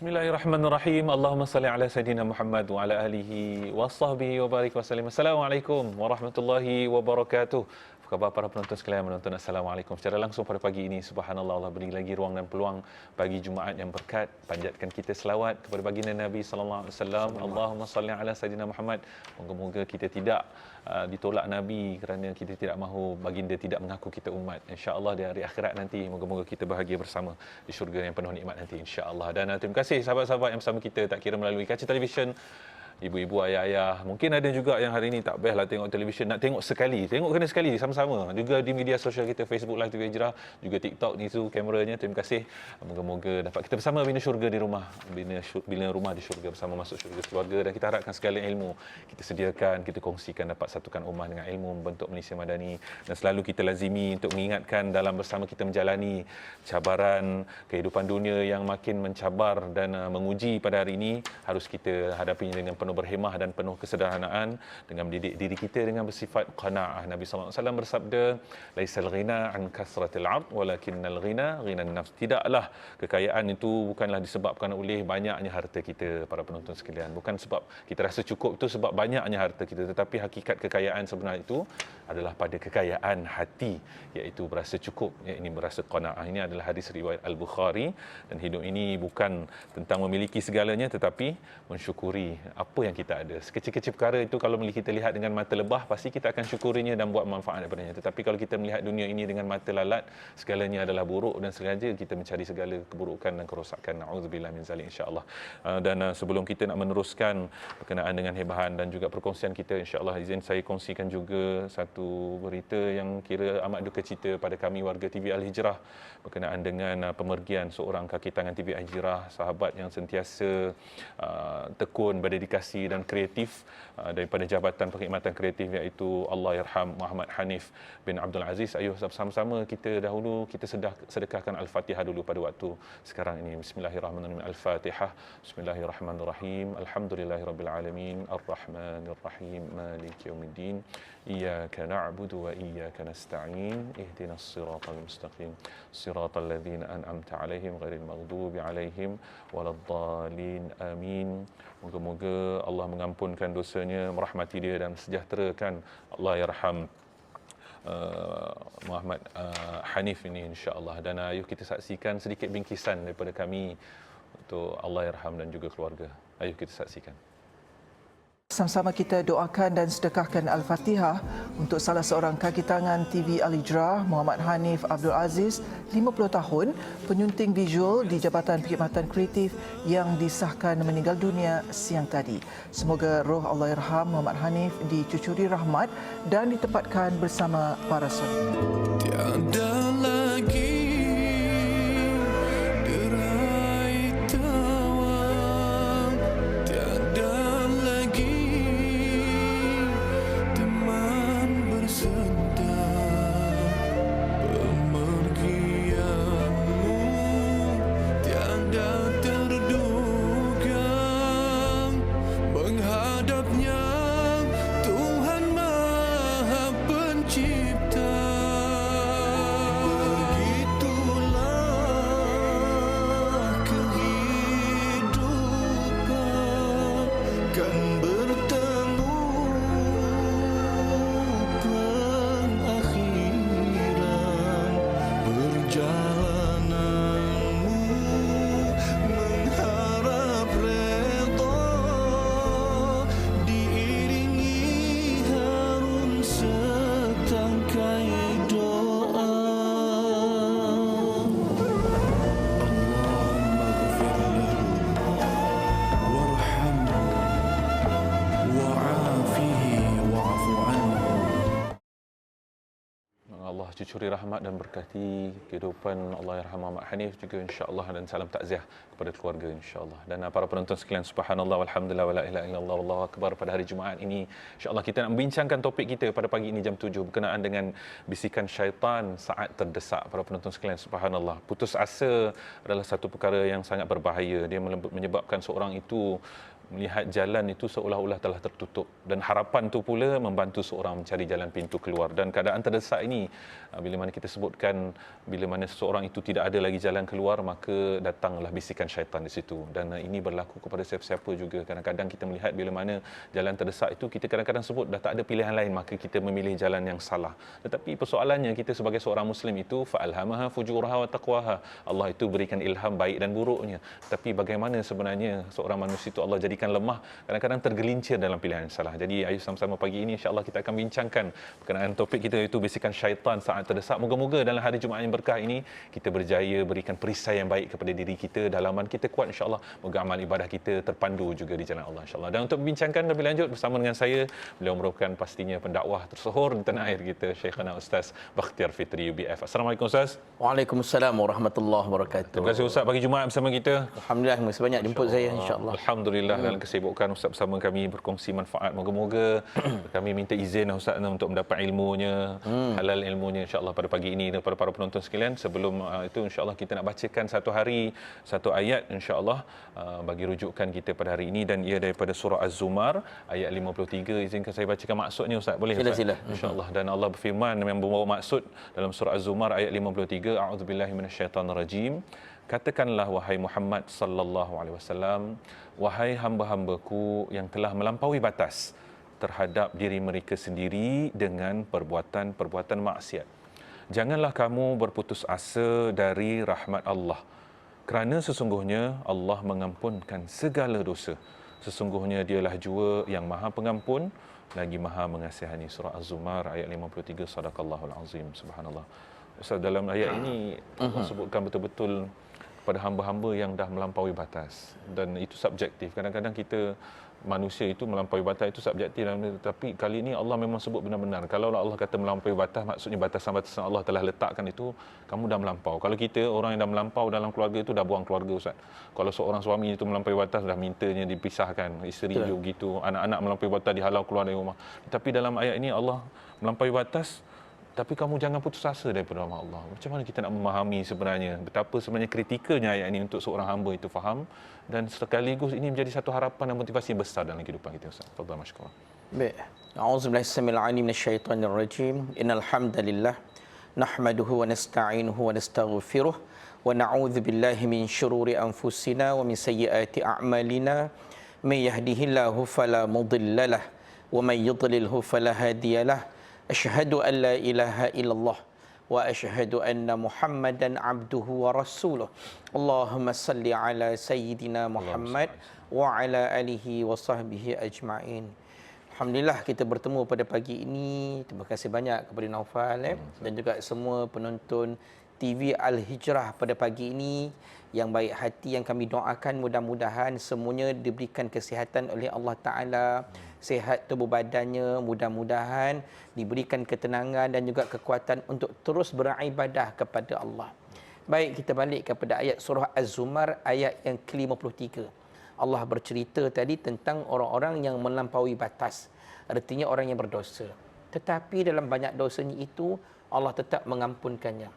Bismillahirrahmanirrahim. Allahumma salli ala Sayyidina Muhammad wa ala alihi wa sahbihi wa barik wa sallim. Assalamualaikum warahmatullahi wabarakatuh. Apa khabar para penonton sekalian, menonton Assalamualaikum secara langsung pada pagi ini. Subhanallah, Allah beri lagi ruang dan peluang pagi Jumaat yang berkat. Panjatkan kita selawat kepada baginda Nabi sallallahu alaihi wasallam. Allahumma salli ala Sayyidina Muhammad. Moga-moga kita tidak ditolak Nabi kerana kita tidak mahu baginda tidak mengaku kita umat. Insya-Allah di hari akhirat nanti moga-moga kita bahagia bersama di syurga yang penuh nikmat nanti insya-Allah. Dan terima kasih sahabat-sahabat yang bersama kita tak kira melalui kaca televisyen, ibu-ibu, ayah-ayah. Mungkin ada juga yang hari ini tak bestlah tengok televisyen, nak tengok sekali. Tengok kena sekali sama-sama. Juga di media sosial kita, Facebook Live TV Hijrah, juga TikTok ni tu kameranya. Terima kasih. Moga-moga dapat kita bersama bina syurga di rumah, bina rumah di syurga bersama masuk syurga keluarga. Dan kita harapkan segala ilmu kita sediakan, kita kongsikan, dapat satukan ummah dengan ilmu membentuk Malaysia Madani. Dan selalu kita lazimi untuk mengingatkan dalam bersama kita menjalani cabaran kehidupan dunia yang makin mencabar dan menguji pada hari ini, harus kita hadapinya dengan penuh berhemah dan penuh kesederhanaan, dengan mendidik diri kita dengan bersifat qanaah. Nabi sallallahu alaihi wasallam bersabda, laisal ghina an kasratil 'ard walakinnal ghina ghinan nafs. Tidaklah kekayaan itu bukanlah disebabkan oleh banyaknya harta kita, para penonton sekalian. Bukan sebab kita rasa cukup itu sebab banyaknya harta kita, tetapi hakikat kekayaan sebenar itu adalah pada kekayaan hati, iaitu berasa cukup, iaitu berasa qanaah. Ini adalah hadis riwayat Al-Bukhari. Dan hidup ini bukan tentang memiliki segalanya, tetapi mensyukuri apa yang kita ada. Sekecil-kecil perkara itu kalau kita lihat dengan mata lebah, pasti kita akan syukurinya dan buat manfaat daripadanya. Tetapi kalau kita melihat dunia ini dengan mata lalat, segalanya adalah buruk dan sengaja kita mencari segala keburukan dan kerosakan. Na'udzubillah min zalik, insya-Allah. Dan sebelum kita nak meneruskan berkenaan dengan hebahan dan juga perkongsian kita, insya-Allah izin saya kongsikan juga satu berita yang kira amat duka cita pada kami warga TV Al-Hijrah berkenaan dengan pemergian seorang kaki tangan TV Al-Hijrah, sahabat yang sentiasa tekun, berdedikasi dan kreatif daripada Jabatan Perkhidmatan Kreatif, iaitu Allahyarham Muhammad Hanif bin Abdul Aziz. Ayuh sama-sama kita dahulu kita sedekahkan Al-Fatihah dulu pada waktu sekarang ini. Bismillahirrahmanirrahim. Al-Fatihah. Bismillahirrahmanirrahim. Alhamdulillahirabbil alamin. Arrahmanirrahim. Maliki yaumiddin. Iyyaka na'budu wa iyyaka nasta'in. Ihdinas siratal mustaqim. Siratal ladzina an'amta 'alaihim ghairil maghdubi 'alaihim waladdallin. Amin. Moga-moga Allah mengampunkan dosanya, merahmati dia dan sejahterakan Allahyarham Muhammad Hanif ini, insya-Allah. Dan ayuh kita saksikan sedikit bingkisan daripada kami untuk Allahyarham dan juga keluarga. Ayuh kita saksikan. Sama-sama kita doakan dan sedekahkan Al-Fatihah untuk salah seorang kaki tangan TV Al-Hijrah, Muhammad Hanif Abdul Aziz, 50 tahun, penyunting visual di Jabatan Perkhidmatan Kreatif yang disahkan meninggal dunia siang tadi. Semoga roh Allahyarham Muhammad Hanif dicucuri rahmat dan ditempatkan bersama para soleh. Tiada lagi derai tawang, tiada lagi teman bersendam. Pemergianmu tiada terduga, menghadapnya Tuhan Maha Pencipta. Begitulah kehidupan, kan bertemu pengakhiran. Perjalananmu mengharap redha, diiringi harum setangkai doa. Allahumma ghfir lahu warhamhu wa'afihi wa'fu anhu. Allah cucuri rahmat dan berkati kehidupan Allahyarham Muhammad Hanif juga, insya-Allah, dan salam takziah kepada keluarga, insya-Allah. Dan para penonton sekalian, subhanallah walhamdulillah wala ilaha illallah wallahu akbar. Pada hari Jumaat ini, insya-Allah kita nak membincangkan topik kita pada pagi ini jam 7 berkenaan dengan bisikan syaitan saat terdesak. Para penonton sekalian, subhanallah, putus asa adalah satu perkara yang sangat berbahaya. Dia menyebabkan seorang itu melihat jalan itu seolah-olah telah tertutup, dan harapan itu pula membantu seorang mencari jalan pintu keluar. Dan keadaan terdesak ini, bila mana kita sebutkan bila mana seseorang itu tidak ada lagi jalan keluar, maka datanglah bisikan syaitan di situ. Dan ini berlaku kepada siapa-siapa juga. Kadang-kadang kita melihat bila mana jalan terdesak itu, kita kadang-kadang sebut dah tak ada pilihan lain, maka kita memilih jalan yang salah. Tetapi persoalannya, kita sebagai seorang muslim itu fa'alhamaha fujuraha wa taqwaha. Allah itu berikan ilham baik dan buruknya. Tapi bagaimana sebenarnya seorang manusia itu Allah jadikan lemah, kadang-kadang tergelincir dalam pilihan yang salah. Jadi ayo sama-sama pagi ini insya-Allah kita akan bincangkan berkenaan topik kita, iaitu bisikan syaitan saat terdesak. Moga-moga dalam hari Jumaat yang berkah ini kita berjaya berikan perisai yang baik kepada diri kita, dalaman kita kuat insya-Allah. Moga amal ibadah kita terpandu juga di jalan Allah insya-Allah. Dan untuk membincangkan lebih lanjut bersama dengan saya, beliau merupakan pastinya pendakwah tersohor di tanah air kita, Syekhana Ustaz Bakhtiar Fitri UBF. Assalamualaikum Ustaz. Waalaikumsalam warahmatullahi wabarakatuh. Terima kasih Ustaz bagi Jumaat bersama kita. Alhamdulillah, terima kasih banyak jemput saya insya-Allah. Alhamdulillah, dalam kesibukan Ustaz bersama kami berkongsi manfaat. Moga-moga kami minta izin Ustaz untuk mendapat ilmunya, halal ilmunya insya-Allah pada pagi ini daripada para penonton sekalian. Sebelum itu insya-Allah kita nak bacakan satu hari satu ayat insya-Allah bagi rujukan kita pada hari ini, dan ia daripada surah Az-Zumar ayat 53. Izinkan saya bacakan maksudnya Ustaz, boleh Ustaz? Sila. Insya-Allah. Dan Allah berfirman yang membawa maksud dalam surah Az-Zumar ayat 53, a'udzubillahi minasyaitanirrajim. Katakanlah wahai Muhammad sallallahu alaihi wasallam, wahai hamba-hambaku yang telah melampaui batas terhadap diri mereka sendiri dengan perbuatan-perbuatan maksiat. Janganlah kamu berputus asa dari rahmat Allah, kerana sesungguhnya Allah mengampunkan segala dosa. Sesungguhnya dialah jua yang Maha Pengampun lagi Maha Mengasihani. Surah Az-Zumar ayat 53. Sadaqallahul azim. Subhanallah. Ustaz, dalam ayat ini Allah sebutkan betul-betul kepada hamba-hamba yang dah melampaui batas, dan itu subjektif. Kadang-kadang kita manusia itu melampaui batas itu subjektif, tapi kali ini Allah memang sebut benar-benar. Kalau Allah kata melampaui batas, maksudnya batasan-batasan Allah telah letakkan itu, kamu dah melampau. Kalau kita orang yang dah melampau dalam keluarga itu dah buang keluarga Ustaz. Kalau seorang suami itu melampaui batas, dah mintanya dipisahkan, isteri juga gitu, anak-anak melampaui batas dihalau keluar dari rumah. Tapi dalam ayat ini Allah melampaui batas, tapi kamu jangan putus asa daripada rahmat Allah. Macam mana kita nak memahami sebenarnya betapa sebenarnya kritikalnya ayat ini untuk seorang hamba itu faham, dan sekaligus ini menjadi satu harapan dan motivasi besar dalam kehidupan kita Ustaz. Fadhal masyaallah. Baik. A'udzubillahi samil alim minasyaitonir rajim. Innal hamdalillah nahmaduhu wa nasta'inuhu wa nastaghfiruh wa na'udzu billahi min syururi anfusina wa min sayyiati a'malina. May yahdihillahu fala mudhillalah wa may yudlilhu fala hadiyalah. Asyhadu an la ilaha illallah wa asyhadu anna Muhammadan abduhu wa rasuluh. Allahumma salli ala sayyidina Muhammad wa ala alihi wa sahbihi ajma'in. Alhamdulillah kita bertemu pada pagi ini. Terima kasih banyak kepada Naufal dan juga semua penonton TV Al-Hijrah pada pagi ini yang baik hati, yang kami doakan mudah-mudahan semuanya diberikan kesihatan oleh Allah Ta'ala, sihat tubuh badannya, mudah-mudahan diberikan ketenangan dan juga kekuatan untuk terus beribadah kepada Allah. Baik, kita balik kepada ayat surah Az-Zumar ayat yang ke-53. Allah bercerita tadi tentang orang-orang yang melampaui batas, artinya orang yang berdosa. Tetapi dalam banyak dosanya itu Allah tetap mengampunkannya.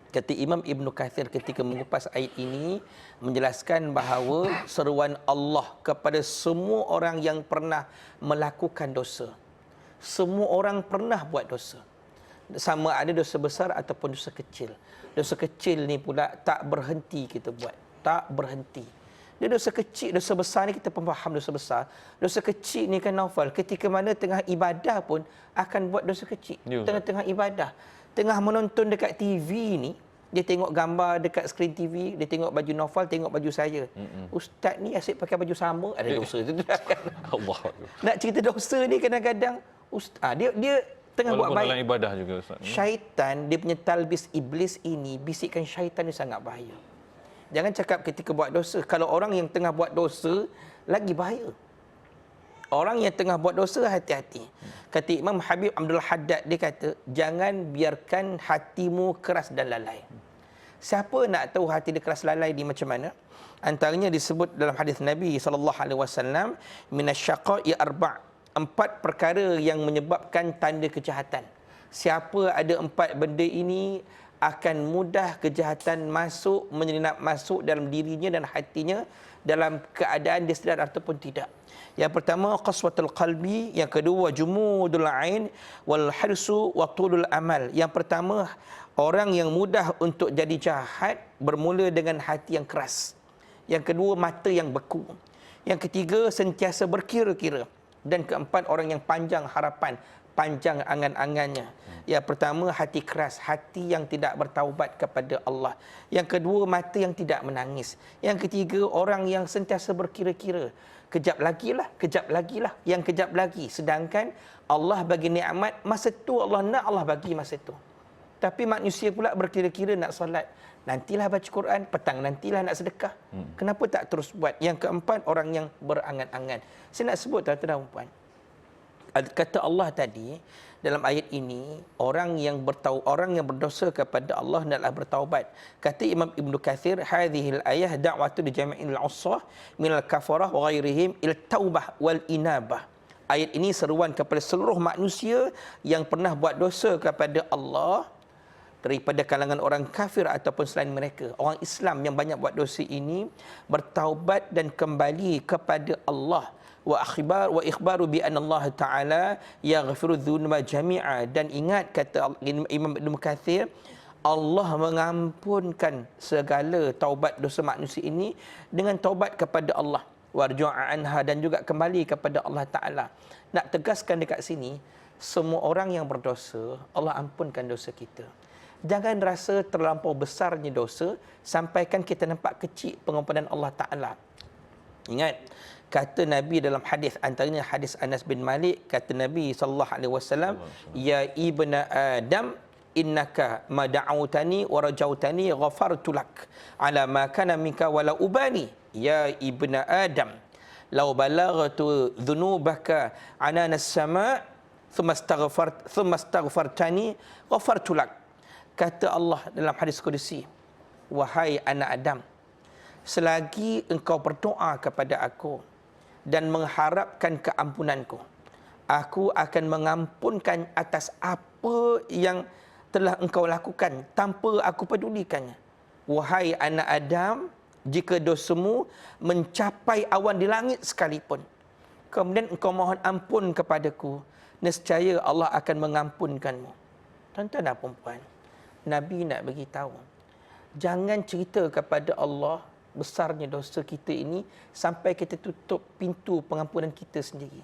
Kata Imam Ibn Kathir ketika mengupas ayat ini, menjelaskan bahawa seruan Allah kepada semua orang yang pernah melakukan dosa. Semua orang pernah buat dosa. Sama ada dosa besar ataupun dosa kecil. Dosa kecil ni pula tak berhenti kita buat. Tak berhenti. Dia dosa kecil, dosa besar ni kita faham dosa besar. Dosa kecil ni kan Naufal, ketika mana tengah ibadah pun akan buat dosa kecil. Tengah-tengah ibadah. Tengah menonton dekat TV ni, dia tengok gambar dekat skrin TV, dia tengok baju Naufal, tengok baju saya. Ustaz ni asyik pakai baju sama, ada dosa tu. Allah. Nak cerita dosa ni kadang-kadang ustaz dia tengah walaupun buat baik. dalam ibadah juga Ustaz. Syaitan, dia punya talbis iblis ini, bisikan syaitan ni sangat bahaya. Jangan cakap ketika buat dosa. Kalau orang yang tengah buat dosa, lagi bahaya. Orang yang tengah buat dosa, hati-hati. Kata Imam Habib Abdul Haddad, dia kata, jangan biarkan hatimu keras dan lalai. Siapa nak tahu hati dia keras lalai di macam mana? Antaranya disebut dalam hadis Nabi SAW, minasyaqa'i arba'. 4 perkara yang menyebabkan tanda kejahatan. Siapa ada 4 benda ini, akan mudah kejahatan masuk, menyelinap masuk dalam dirinya dan hatinya, dalam keadaan dia sedar ataupun tidak. Yang pertama qaswatul qalbi, yang kedua jumudul ain wal hirsu wa tulul amal. Yang pertama, orang yang mudah untuk jadi jahat bermula dengan hati yang keras. Yang kedua, mata yang beku. Yang ketiga, sentiasa berkira-kira. Dan keempat, orang yang panjang harapan, panjang angan-angannya. Yang pertama, hati keras, hati yang tidak bertaubat kepada Allah. Yang kedua, mata yang tidak menangis. Yang ketiga, orang yang sentiasa berkira-kira. Kejap lagi lah, yang kejap lagi. Sedangkan Allah bagi nikmat, masa tu Allah nak, Allah bagi masa tu. Tapi manusia pula berkira-kira nak solat. Nantilah baca Quran, petang nantilah nak sedekah. Kenapa tak terus buat? Yang keempat, orang yang berangan-angan. Saya nak sebut tuan-tuan dan puan. Kata Allah tadi dalam ayat ini, orang yang berdosa kepada Allah hendaklah bertaubat. Kata Imam Ibn Kathir, hadhil ayah da'watu li jami'il 'ussah minal kafarah wa ghairihim il taubah wal inabah. Ayat ini seruan kepada seluruh manusia yang pernah buat dosa kepada Allah, daripada kalangan orang kafir ataupun selain mereka. Orang Islam yang banyak buat dosa ini bertaubat dan kembali kepada Allah. Wa ikhbaru bi anna Allah Ta'ala yaghfiru dzunuba jami'a. Dan ingat, kata Imam Ibn Kathir, Allah mengampunkan segala taubat dosa manusia ini dengan taubat kepada Allah. Warju'a anha, dan juga kembali kepada Allah Ta'ala. Nak tegaskan dekat sini, semua orang yang berdosa, Allah ampunkan dosa kita. Jangan rasa terlampau besarnya dosa sampaikan kita nampak kecil pengampunan Allah Ta'ala. Ingat, kata Nabi dalam hadis, antaranya hadis Anas bin Malik, kata Nabi SAW, ya ibna Adam, innaka ma da'awtani wa rajautani ghafartu lak ala ma kana minka wala ubani. Ya ibna Adam, law balaghtu dhunubaka anana as-sama' thumma astaghfartani ghafartu lak. Kata Allah dalam hadis Qudsi, wahai anak Adam, selagi engkau berdoa kepada aku dan mengharapkan keampunanku, aku akan mengampunkan atas apa yang telah engkau lakukan tanpa aku pedulikannya. Wahai anak Adam, jika dosamu mencapai awan di langit sekalipun, kemudian engkau mohon ampun kepadaku, nescaya Allah akan mengampunkanmu. Tuan-tuan dan puan-puan, Nabi nak bagi tahu, jangan cerita kepada Allah besarnya dosa kita ini sampai kita tutup pintu pengampunan kita sendiri.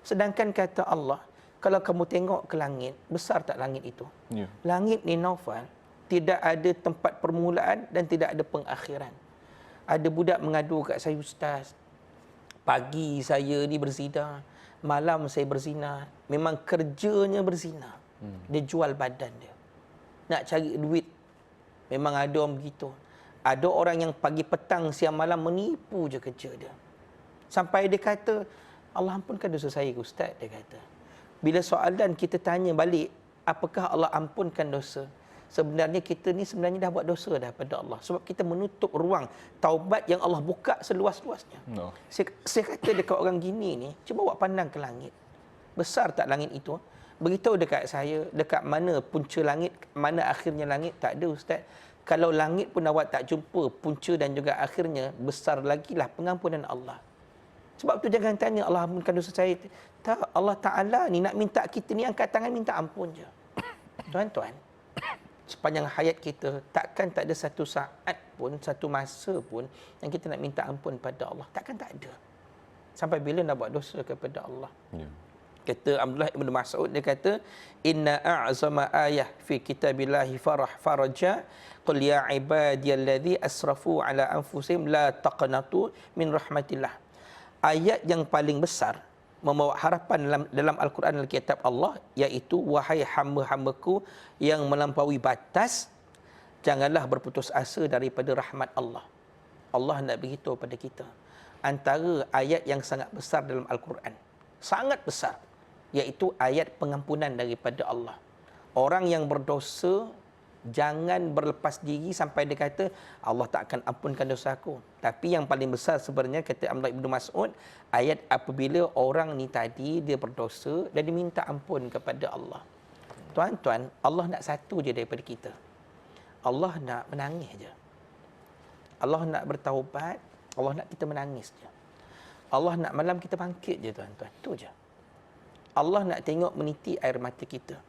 Sedangkan kata Allah, kalau kamu tengok ke langit, besar tak langit itu? Ya. Langit ni, Naufal, tidak ada tempat permulaan dan tidak ada pengakhiran. Ada budak mengadu kat saya, ustaz, pagi saya ni berzina, malam saya berzina. Memang kerjanya berzina. Dia jual badan dia nak cari duit. Memang ada orang begitu. Ada orang yang pagi petang siang malam menipu je kerja dia. Sampai dia kata, Allah ampunkan dosa saya, ustaz, dia kata. Bila soalan kita tanya balik, apakah Allah ampunkan dosa? Sebenarnya kita ni sebenarnya dah buat dosa dah pada Allah. Sebab kita menutup ruang taubat yang Allah buka seluas-luasnya. No. Saya kata dekat orang gini ni, cuba awak pandang ke langit. Besar tak langit itu? Beritahu dekat saya, dekat mana punca langit, mana akhirnya langit? Tak ada, ustaz. Kalau langit pun awak tak jumpa punca dan juga akhirnya, besar lagi lah pengampunan Allah. Sebab tu jangan tanya Allah ampunkan dosa saya. Tak, Allah Ta'ala ni nak minta kita ni angkat tangan minta ampun je. Tuan-tuan, sepanjang hayat kita, takkan tak ada satu saat pun, satu masa pun yang kita nak minta ampun pada Allah. Takkan tak ada. Sampai bila nak buat dosa kepada Allah? Ya. Kata Abdullah Ibn Mas'ud, dia kata, inna a'zama ayah fi kitabillahi faraja qul ya ibadiyalladzi asrafu ala anfusihim la taqnatu min rahmatillah. Ayat yang paling besar membawa harapan dalam Al-Quran, Alkitab Allah, iaitu wahai hamba-hambaku yang melampaui batas, janganlah berputus asa daripada rahmat Allah. Allah nak beritahu pada kita antara ayat yang sangat besar dalam Al-Quran, sangat besar, iaitu ayat pengampunan daripada Allah. Orang yang berdosa jangan berlepas diri sampai dia kata Allah tak akan ampunkan dosa aku. Tapi yang paling besar sebenarnya, kata Abdullah Ibn Mas'ud, ayat apabila orang ni tadi dia berdosa dan dia minta ampun kepada Allah. Tuan-tuan, Allah nak satu je daripada kita. Allah nak menangis je. Allah nak bertaubat Allah nak kita menangis je. Allah nak malam kita bangkit je tuan-tuan. Tu je. Allah nak tengok meniti air mata kita.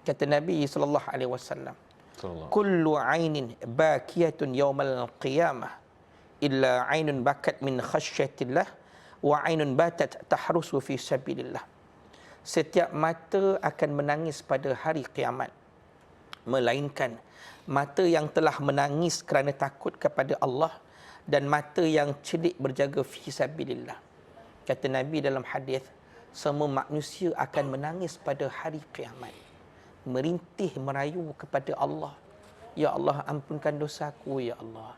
Kata Nabi SAW, kullu ainin bakiyatun yawmal qiyamah illa ainun bakat min khasyatillah wa ainun batat tahrusu fi sabilillah. Setiap mata akan menangis pada hari kiamat, melainkan mata yang telah menangis kerana takut kepada Allah dan mata yang celik berjaga fi sabilillah. Kata Nabi dalam hadis, semua manusia akan menangis pada hari kiamat, merintih merayu kepada Allah. Ya Allah, ampunkan dosaku, ya Allah.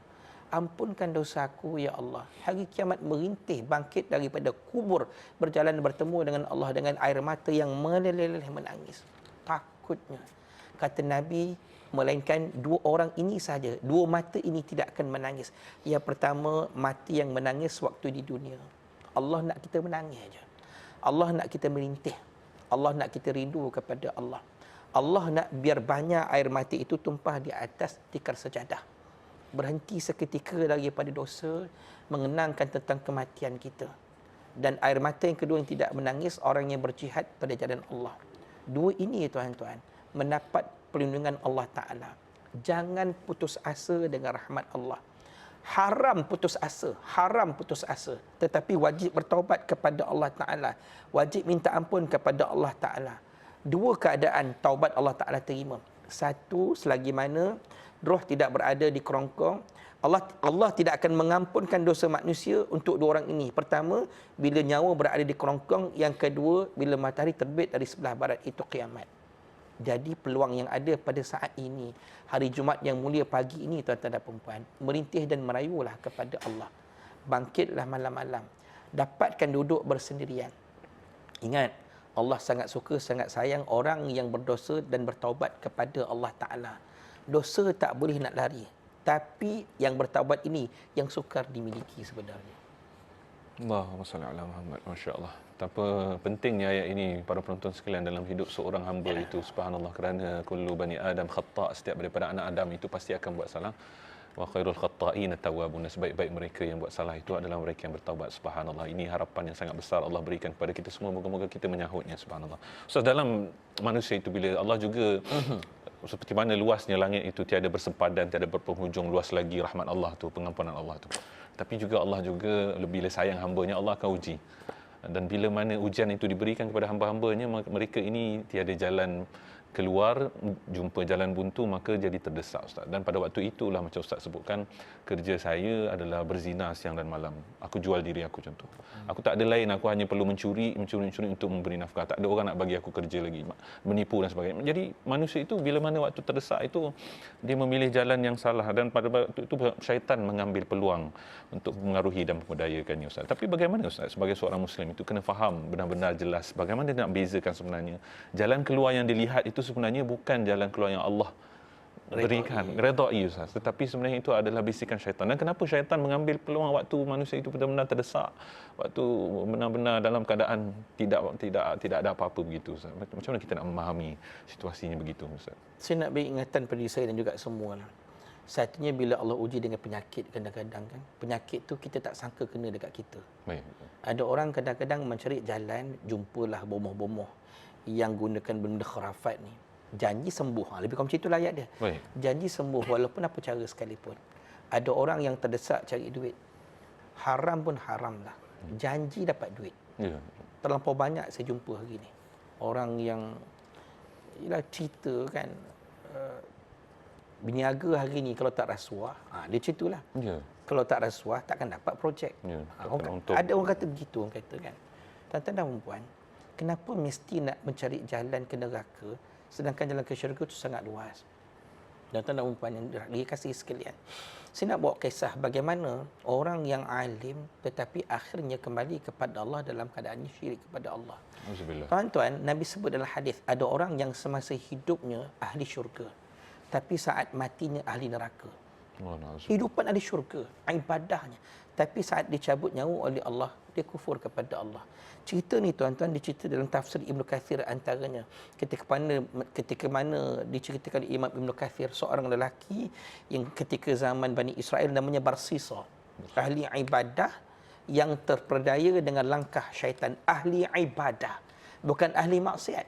Ampunkan dosaku, ya Allah. Hari kiamat merintih bangkit daripada kubur, berjalan bertemu dengan Allah dengan air mata yang meleleh menangis. Takutnya. Kata Nabi, melainkan dua orang ini saja, dua mata ini tidak akan menangis. Yang pertama, mata yang menangis waktu di dunia. Allah nak kita menangis saja. Allah nak kita merintih. Allah nak kita rindu kepada Allah. Allah nak biar banyak air mata itu tumpah di atas tikar sejadah. Berhenti seketika daripada dosa, mengenangkan tentang kematian kita. Dan air mata yang kedua yang tidak menangis, orang yang berjihad pada jalan Allah. Dua ini tuan-tuan, mendapat perlindungan Allah Ta'ala. Jangan putus asa dengan rahmat Allah. Haram putus asa, haram putus asa. Tetapi wajib bertaubat kepada Allah Ta'ala. Wajib minta ampun kepada Allah Ta'ala. Dua keadaan taubat Allah Ta'ala terima. Satu, selagi mana roh tidak berada di kerongkong, Allah tidak akan mengampunkan dosa manusia untuk dua orang ini. Pertama, bila nyawa berada di kerongkong. Yang kedua, bila matahari terbit dari sebelah barat, itu kiamat. Jadi peluang yang ada pada saat ini, hari Jumaat yang mulia pagi ini tuan-tuan dan perempuan, merintih dan merayulah kepada Allah. Bangkitlah malam-malam. Dapatkan duduk bersendirian. Ingat, Allah sangat suka, sangat sayang orang yang berdosa dan bertaubat kepada Allah Ta'ala. Dosa tak boleh nak lari. Tapi yang bertaubat ini yang sukar dimiliki sebenarnya. Allahumma salli ala Muhammad. Masya-Allah. Betapa pentingnya ayat ini para penonton sekalian dalam hidup seorang hamba itu, subhanallah, kerana kullu bani Adam khata', setiap daripada anak Adam itu pasti akan buat salah. Wa khairul khatta'in at-tawwabun, sebaik-baik mereka yang buat salah itu adalah mereka yang bertaubat. Subhanallah. Ini harapan yang sangat besar Allah berikan kepada kita semua. Moga-moga kita menyahutnya, subhanallah. Ustaz, dalam manusia itu bila Allah juga seperti mana luasnya langit itu, tiada bersempadan, tiada berpenghujung, luas lagi rahmat Allah tu, pengampunan Allah tu. Tapi juga Allah juga bila sayang hamba-Nya, Allah akan uji. Dan bila mana ujian itu diberikan kepada hamba-hambanya, mereka ini tiada jalan keluar, jumpa jalan buntu, maka jadi terdesak, Ustaz. Dan pada waktu itulah macam Ustaz sebutkan, kerja saya adalah berzina siang dan malam. Aku jual diri aku contoh. Aku tak ada lain, aku hanya perlu mencuri untuk memberi nafkah. Tak ada orang nak bagi aku kerja lagi, menipu dan sebagainya. Jadi manusia itu bila mana waktu terdesak itu, dia memilih jalan yang salah, dan pada waktu itu syaitan mengambil peluang untuk mengaruhi dan memperdayakannya, Ustaz. Tapi bagaimana, Ustaz, sebagai seorang Muslim itu kena faham benar-benar jelas bagaimana dia nak bezakan sebenarnya jalan keluar yang dilihat itu sebenarnya bukan jalan keluar yang Allah berikan, redai, Ustaz, tetapi sebenarnya itu adalah bisikan syaitan. Dan kenapa syaitan mengambil peluang waktu manusia itu benar-benar terdesak, waktu benar-benar dalam keadaan tidak ada apa-apa begitu, Ustaz? Macam mana kita nak memahami situasinya begitu, Ustaz? Saya nak beri ingatan pada saya dan juga semua lah. Satunya bila Allah uji dengan penyakit kadang-kadang kan. Penyakit tu kita tak sangka kena dekat kita. Baik. Ada orang kadang-kadang mencari jalan, jumpalah bomoh-bomoh yang gunakan benda khurafat ni. Janji sembuh. Lebih kurang macam itulah ayat dia. Baik. Janji sembuh walaupun apa cara sekalipun. Ada orang yang terdesak cari duit. Haram pun haram lah. Janji dapat duit. Ya. Terlampau banyak saya jumpa hari ni. Orang yang cerita kan, berniaga hari ni kalau tak rasuah, dia ceritalah. Ya. Kalau tak rasuah takkan dapat projek. Ya. Ada orang kata begitu, orang kata kan. Tuan-tuan dan puan, kenapa mesti nak mencari jalan ke neraka sedangkan jalan ke syurga itu sangat luas? Dan tuan-tuan dan puan yang dikasihi sekalian, saya nak bawa kisah bagaimana orang yang alim tetapi akhirnya kembali kepada Allah dalam keadaan syirik kepada Allah. Alhamdulillah. Tuan-tuan, Nabi sebut dalam hadis, ada orang yang semasa hidupnya ahli syurga, tapi saat matinya ahli neraka. Hidupan ahli syurga, ibadahnya, tapi saat dicabut nyawa oleh Allah, dia kufur kepada Allah. Cerita ni tuan-tuan dicerita dalam tafsir Ibn Kathir antaranya. Ketika mana diceritakan Imam Ibn Kathir, seorang lelaki yang ketika zaman Bani Israel namanya Barsisa. Ahli ibadah yang terperdaya dengan langkah syaitan. Ahli ibadah, bukan ahli maksiat.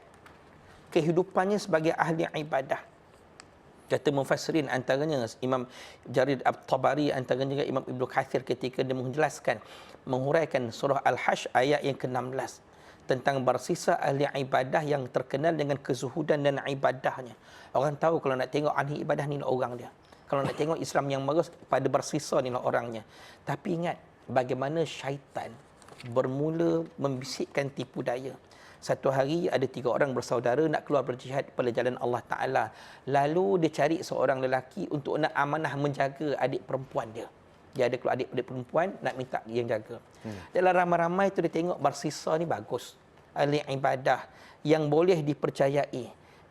Kehidupannya sebagai ahli ibadah. Kata mufassirin, antaranya Imam Jarir At-Tabari, antaranya juga Imam Ibnu Katsir ketika dia menjelaskan, menghuraikan surah Al-Hasyr ayat yang ke-16 tentang bersisa ahli ibadah yang terkenal dengan kezuhudan dan ibadahnya. Orang tahu kalau nak tengok ahli ibadah ni lah orang dia. Kalau nak tengok Islam yang bagus, pada bersisa ni lah orangnya. Tapi ingat bagaimana syaitan bermula membisikkan tipu daya. Satu hari ada 3 orang bersaudara nak keluar berjihad pada jalan Allah Ta'ala. Lalu dia cari seorang lelaki untuk nak amanah menjaga adik perempuan dia. Dia ada keluar adik perempuan, nak minta dia yang jaga. Dalam ramai-ramai tu dia tengok bersisa ni bagus. Ahli ibadah yang boleh dipercayai,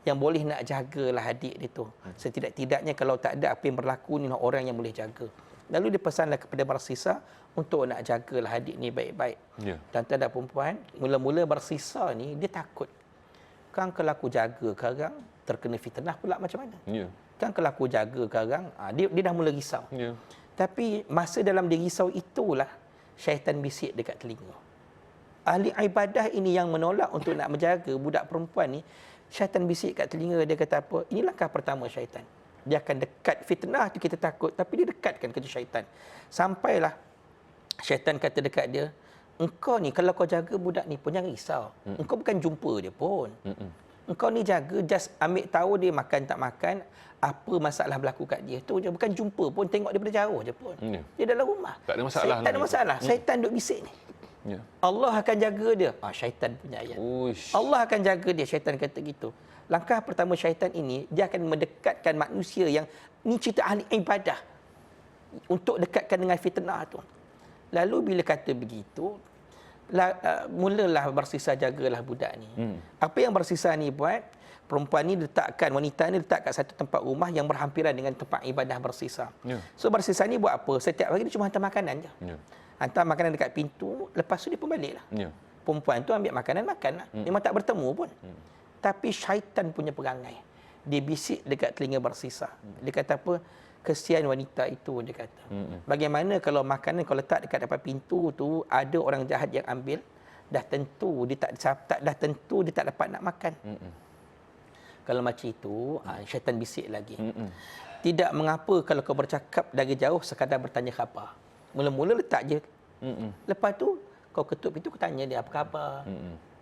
yang boleh nak jagalah adik dia tu. Setidak-tidaknya kalau tak ada apa yang berlaku ni orang yang boleh jaga. Lalu dia pesanlah kepada bersisa untuk nak jagalah adik ni baik-baik. Dan tak perempuan, mula-mula bersisa ni dia takut. Kan kalau aku jaga sekarang terkena fitnah pula macam mana? Kan kalau aku jaga sekarang, dia dah mula risau. Tapi masa dalam dia risau itulah syaitan bisik dekat telinga. Ahli ibadah ini yang menolak untuk nak menjaga budak perempuan ni, syaitan bisik kat telinga dia kata apa? Ini langkah pertama syaitan. Dia akan dekat fitnah tu kita takut, tapi dia dekatkan kerja syaitan. Sampailah syaitan kata dekat dia, engkau ni kalau kau jaga budak ni pun jangan risau. Engkau bukan jumpa dia pun. Engkau ni jaga, just ambil tahu dia makan tak makan, apa masalah berlaku kat dia tu je. Bukan jumpa pun, tengok dia daripada jauh je pun. Dia dalam rumah. Tak ada masalah. Tak ada masalah. Syaitan duk bisik ni. Allah akan jaga dia. Syaitan punya ayat. Allah akan jaga dia, syaitan kata gitu. Langkah pertama syaitan ini, dia akan mendekatkan manusia yang, ni cerita ahli ibadah, untuk dekatkan dengan fitnah tu. Lalu bila kata begitu, mulalah bersisa jagalah budak ni. Apa yang bersisa ni buat? Perempuan ni letakkan, wanita ni letak kat satu tempat rumah yang berhampiran dengan tempat ibadah bersisa. So bersisa ni buat apa? Setiap hari dia cuma hantar makanan je. Hantar makanan dekat pintu, lepas tu dia pun balik lah. Perempuan tu ambil makanan, makan lah. Memang tak bertemu pun. Tapi syaitan punya perangai. Dia bisik dekat telinga bersisa. Dia kata apa? Kesian wanita itu, dia kata. Bagaimana kalau makanan kau letak dekat depan pintu tu, ada orang jahat yang ambil, dah tentu dia tak dapat nak makan. Kalau macam itu, syaitan bisik lagi. Tidak mengapa kalau kau bercakap dari jauh sekadar bertanya khabar. Mula-mula letak je. Lepas tu kau ketuk pintu, kau tanya dia apa khabar.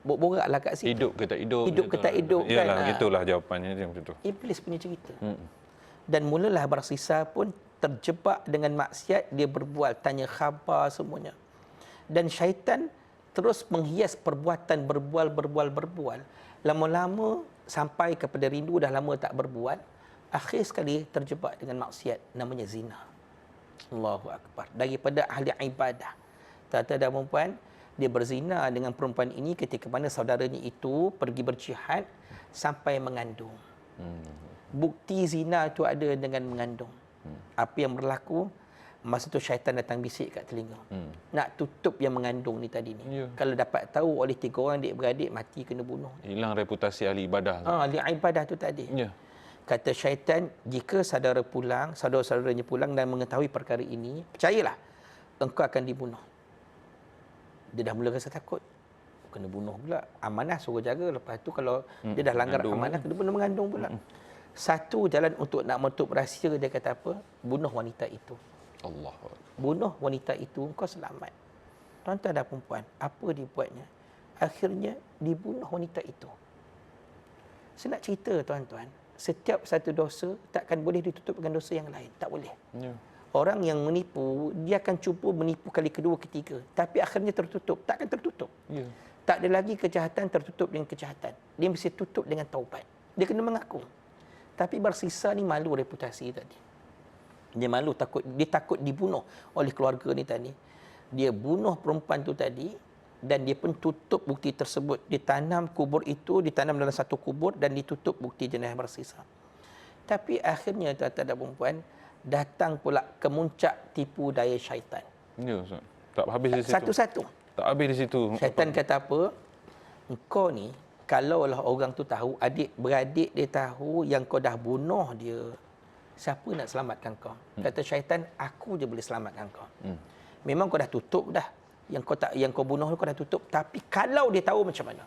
Borak-boraklah kat situ. Hidup ke tak hidup? Hidup ke tak hidup, kan? Yalah, gitulah jawapannya dia macam tu. Iblis punya cerita. Dan mulalah bersisa pun terjebak dengan maksiat, dia berbual, tanya khabar semuanya. Dan syaitan terus menghias perbuatan berbual. Lama-lama sampai kepada rindu, dah lama tak berbual. Akhir sekali terjebak dengan maksiat, namanya zina. Allahu Akbar. Daripada ahli ibadah. Tata dan perempuan, dia berzina dengan perempuan ini ketika mana saudaranya itu pergi berjihad sampai mengandung. Bukti zina itu ada dengan mengandung. Apa yang berlaku? Masa tu syaitan datang bisik kat telinga. Nak tutup yang mengandung ni tadi ni. Kalau dapat tahu oleh 3 orang adik-beradik, mati kena bunuh. Hilang reputasi ahli ibadah. Ahli ibadah tu tadi. Kata syaitan, jika saudara-saudaranya pulang dan mengetahui perkara ini, percayalah, engkau akan dibunuh. Dia dah mula rasa takut. Kena bunuh pula. Amanah suruh jaga. Lepas tu kalau dia dah langgar amanah, kena bunuh mengandung pula. Satu jalan untuk nak menutup rahsia, dia kata apa? Bunuh wanita itu. Allah. Bunuh wanita itu, engkau selamat. Tuan-tuan dan perempuan, apa dia buatnya? Akhirnya dibunuh wanita itu. Saya nak cerita tuan-tuan, setiap satu dosa takkan boleh ditutup dengan dosa yang lain. Tak boleh. Orang yang menipu, dia akan cuba menipu kali kedua, ketiga. Tapi akhirnya tertutup. Takkan tertutup. Tak ada lagi kejahatan tertutup dengan kejahatan. Dia mesti tutup dengan taubat. Dia kena mengaku. Tapi bersisa ni malu reputasi tadi. Dia malu, dia takut dibunuh oleh keluarga ni tadi. Dia bunuh perempuan tu tadi dan dia pun tutup bukti tersebut. Ditanam kubur itu, ditanam dalam satu kubur dan ditutup bukti jenayah bersisa. Tapi akhirnya tuan-tuan dan perempuan, datang pula kemuncak tipu daya syaitan. Ya, Ustaz. Tak habis di situ. Satu-satu. Tak habis di situ. Syaitan kata apa? Engkau ni, kalaulah orang tu tahu, adik-beradik dia tahu yang kau dah bunuh dia, siapa nak selamatkan kau? Kata syaitan, aku je boleh selamatkan kau. Memang kau dah tutup dah. Yang kau bunuh kau dah tutup. Tapi kalau dia tahu macam mana?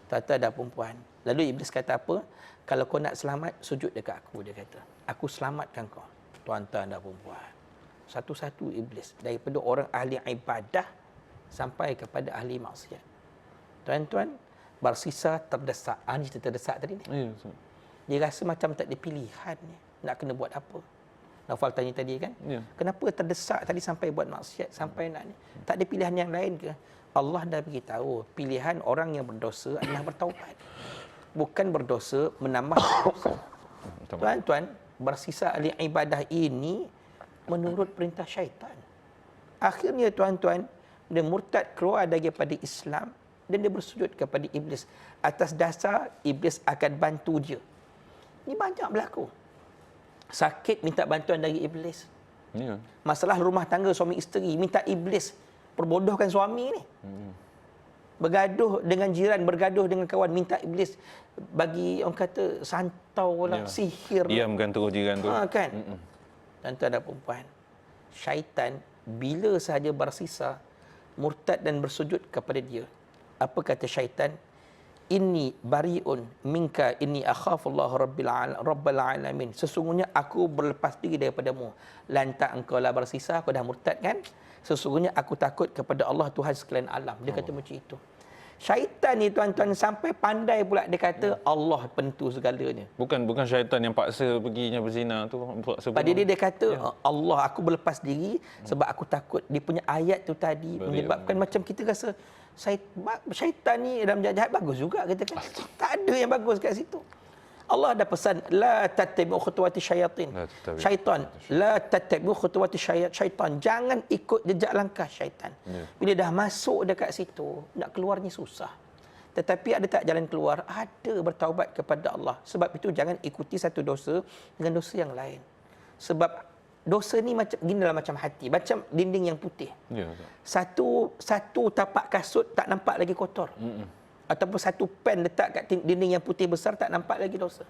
Kata ada perempuan. Lalu iblis kata apa? Kalau kau nak selamat, sujud dekat aku, dia kata. Aku selamatkan kau. Tuan-tuan dan perempuan. Satu-satu iblis. Daripada orang ahli ibadah sampai kepada ahli maksiat. Tuan-tuan, Barsisa terdesak. Ni cerita terdesak tadi ni. Ya, Ustaz. Dia rasa macam tak ada pilihan ni. Nak kena buat apa? Naufal tanya tadi kan? Ya. Kenapa terdesak tadi sampai buat maksiat, sampai nak ni? Tak ada pilihan yang lain ke? Allah dah beritahu, pilihan orang yang berdosa adalah bertaubat. Bukan berdosa menambah dosa. Tuan-tuan, Barsisa ahli ibadah ini menurut perintah syaitan. Akhirnya tuan-tuan, dia murtad keluar daripada Islam dan dia bersujud kepada iblis. Atas dasar iblis akan bantu dia. Ini banyak berlaku. Sakit minta bantuan dari iblis. Ya. Masalah rumah tangga suami isteri minta iblis perbodohkan suami ni. Bergaduh dengan jiran, bergaduh dengan kawan, minta iblis bagi orang kata santau lah, sihir. Diamkan terus jiran tu. Kan? Tuan-tuan dan perempuan, syaitan bila sahaja Barsisa murtad dan bersujud kepada dia, apa kata syaitan? Inni bariun minka inni akhafullah rabbal alamin. Sesungguhnya aku berlepas diri daripadamu. Lantak engkau lah Barsisa, kau dah murtad kan? Sesungguhnya aku takut kepada Allah Tuhan sekalian alam. Dia kata macam itu. Syaitan ni tuan-tuan sampai pandai pula dia kata Allah penentu segalanya. Bukan syaitan yang paksa perginya berzina tu. Pada dia kata Allah, aku berlepas diri sebab aku takut. Dia punya ayat tu tadi menyebabkan macam kita rasa syaitan ni dalam jahat bagus juga kita kan. Tak ada yang bagus kat situ. Allah ada pesan la tattabi'u khutuwati syayatin. Syaitan, la tattabi'u khutuwati syaitan. Jangan ikut jejak langkah syaitan. Bila dah masuk dekat situ, nak keluarnya susah. Tetapi ada tak jalan keluar? Ada, bertaubat kepada Allah. Sebab itu jangan ikuti satu dosa dengan dosa yang lain. Sebab dosa ni macam ginilah, macam hati, macam dinding yang putih. Ya. Satu tapak kasut tak nampak lagi kotor. Ataupun satu pen letak kat dinding yang putih besar tak nampak lagi dosa.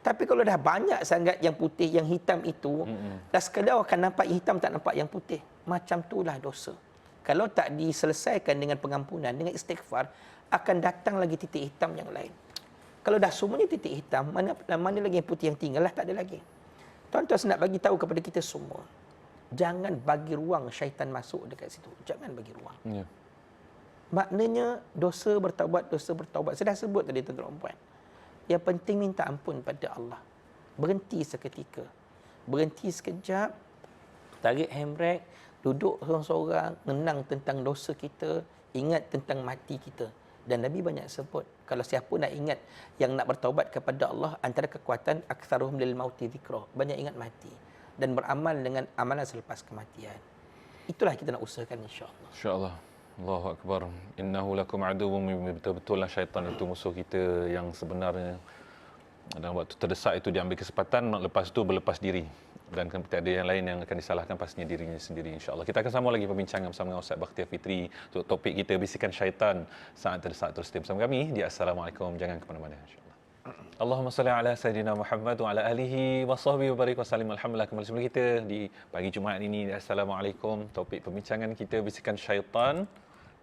Tapi kalau dah banyak sangat yang putih, yang hitam itu, dah sekadar akan nampak yang hitam tak nampak yang putih. Macam itulah dosa. Kalau tak diselesaikan dengan pengampunan, dengan istighfar, akan datang lagi titik hitam yang lain. Kalau dah semuanya titik hitam, mana lagi yang putih yang tinggal lah, tak ada lagi. Tuan-tuan, saya nak bagi tahu kepada kita semua, jangan bagi ruang syaitan masuk dekat situ. Jangan bagi ruang. Ya. Maknanya dosa bertaubat. Saya dah sebut tadi tuan-tuan dan puan. Yang penting minta ampun pada Allah. Berhenti seketika. Berhenti sekejap. Tarik handbrake. Duduk seorang-seorang. Menang tentang dosa kita. Ingat tentang mati kita. Dan Nabi banyak sebut. Kalau siapa nak ingat yang nak bertaubat kepada Allah, antara kekuatan aktsaruhum lil mauti dzikrah. Banyak ingat mati. Dan beramal dengan amalan selepas kematian. Itulah kita nak usahakan insya-Allah. InsyaAllah. Allahu Akbar. Innahu lakum aduwwum, betul-betul lah syaitan itu musuh kita yang sebenarnya. Dan waktu terdesak itu diambil kesempatan, lepas itu berlepas diri. Dan tidak ada yang lain yang akan disalahkan, pastinya dirinya sendiri, insya-Allah. Kita akan sambung lagi perbincangan bersama dengan Ustaz Bakhtiar Fitri untuk topik kita, bisikan syaitan saat terdesak. Terus stay bersama kami di Assalamualaikum. Jangan ke mana-mana, insya-Allah. Allahumma salli ala Sayyidina Muhammad wa ala alihi wa sahbihi wa barik wa sallim. Alhamdulillah, kembali bersama kita di pagi Jumaat ini. Assalamualaikum. Topik perbincangan kita, bisikan syaitan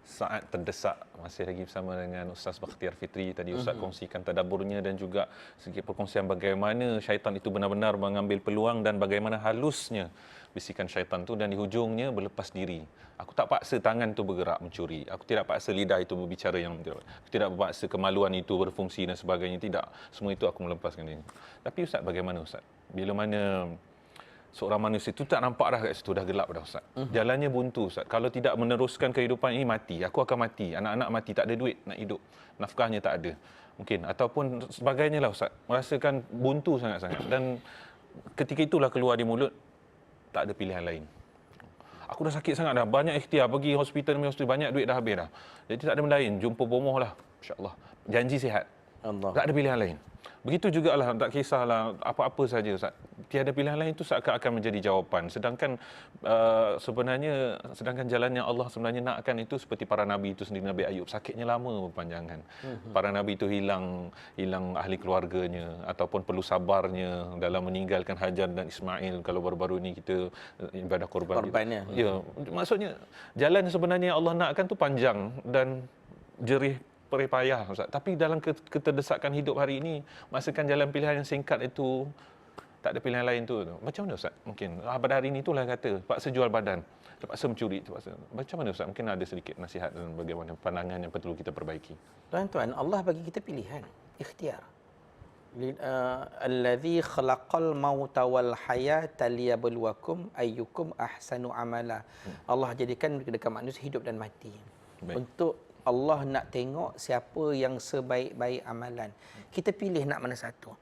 saat terdesak. Masih lagi bersama dengan Ustaz Bakhtiar Fitri. Tadi Ustaz kongsikan tadabburnya dan juga sedikit perkongsian bagaimana syaitan itu benar-benar mengambil peluang dan bagaimana halusnya bisikan syaitan itu, dan di hujungnya berlepas diri. Aku tak paksa tangan itu bergerak mencuri. Aku tidak paksa lidah itu berbicara yang tidak. Aku tidak paksa kemaluan itu berfungsi dan sebagainya. Tidak. Semua itu aku melepaskan diri. Tapi Ustaz, bagaimana Ustaz? Bila mana seorang manusia itu tak nampak dah kat situ, dah gelap dah Ustaz. Jalannya buntu Ustaz. Kalau tidak meneruskan kehidupan ini, mati. Aku akan mati. Anak-anak mati, tak ada duit nak hidup. Nafkahnya tak ada. Mungkin. Ataupun sebagainya lah Ustaz. Merasakan buntu sangat-sangat. Dan ketika itulah keluar di mulut, tak ada pilihan lain. Aku dah sakit sangat dah. Banyak ikhtiar. Pergi hospital, banyak duit dah habis dah. Jadi tak ada benda lain. Jumpa bomoh lah. InsyaAllah. Janji sihat. Allah. Tak ada pilihan lain. Begitu jugalah, tak kisahlah apa-apa saja Ustaz. Tiada pilihan lain itu seakan akan menjadi jawapan. Sedangkan sedangkan jalan yang Allah sebenarnya nakkan itu seperti para nabi itu sendiri. Nabi Ayub sakitnya lama berpanjangan. Para nabi itu hilang ahli keluarganya ataupun perlu sabarnya dalam meninggalkan Hajar dan Ismail. Kalau baru-baru ni kita ibadah Korbannya. Ya, maksudnya jalan sebenarnya yang Allah nakkan tu panjang dan jerih perih payah Ustaz. Tapi dalam keterdesakan hidup hari ini, masakan jalan pilihan yang singkat itu tak ada pilihan lain tu. Macam mana Ustaz? Mungkin pada hari ini itulah kata, terpaksa jual badan, terpaksa mencuri, terpaksa. Macam mana Ustaz? Mungkin ada sedikit nasihat dan bagaimana pandangan yang perlu kita perbaiki. Tuan-tuan, Allah bagi kita pilihan, ikhtiar. Allazi khalaqal mauta wal hayata liyabluwakum ayyukum ahsanu amala. Allah jadikan dekat manusia hidup dan mati. Baik. Untuk Allah nak tengok siapa yang sebaik-baik amalan. Kita pilih nak mana satu.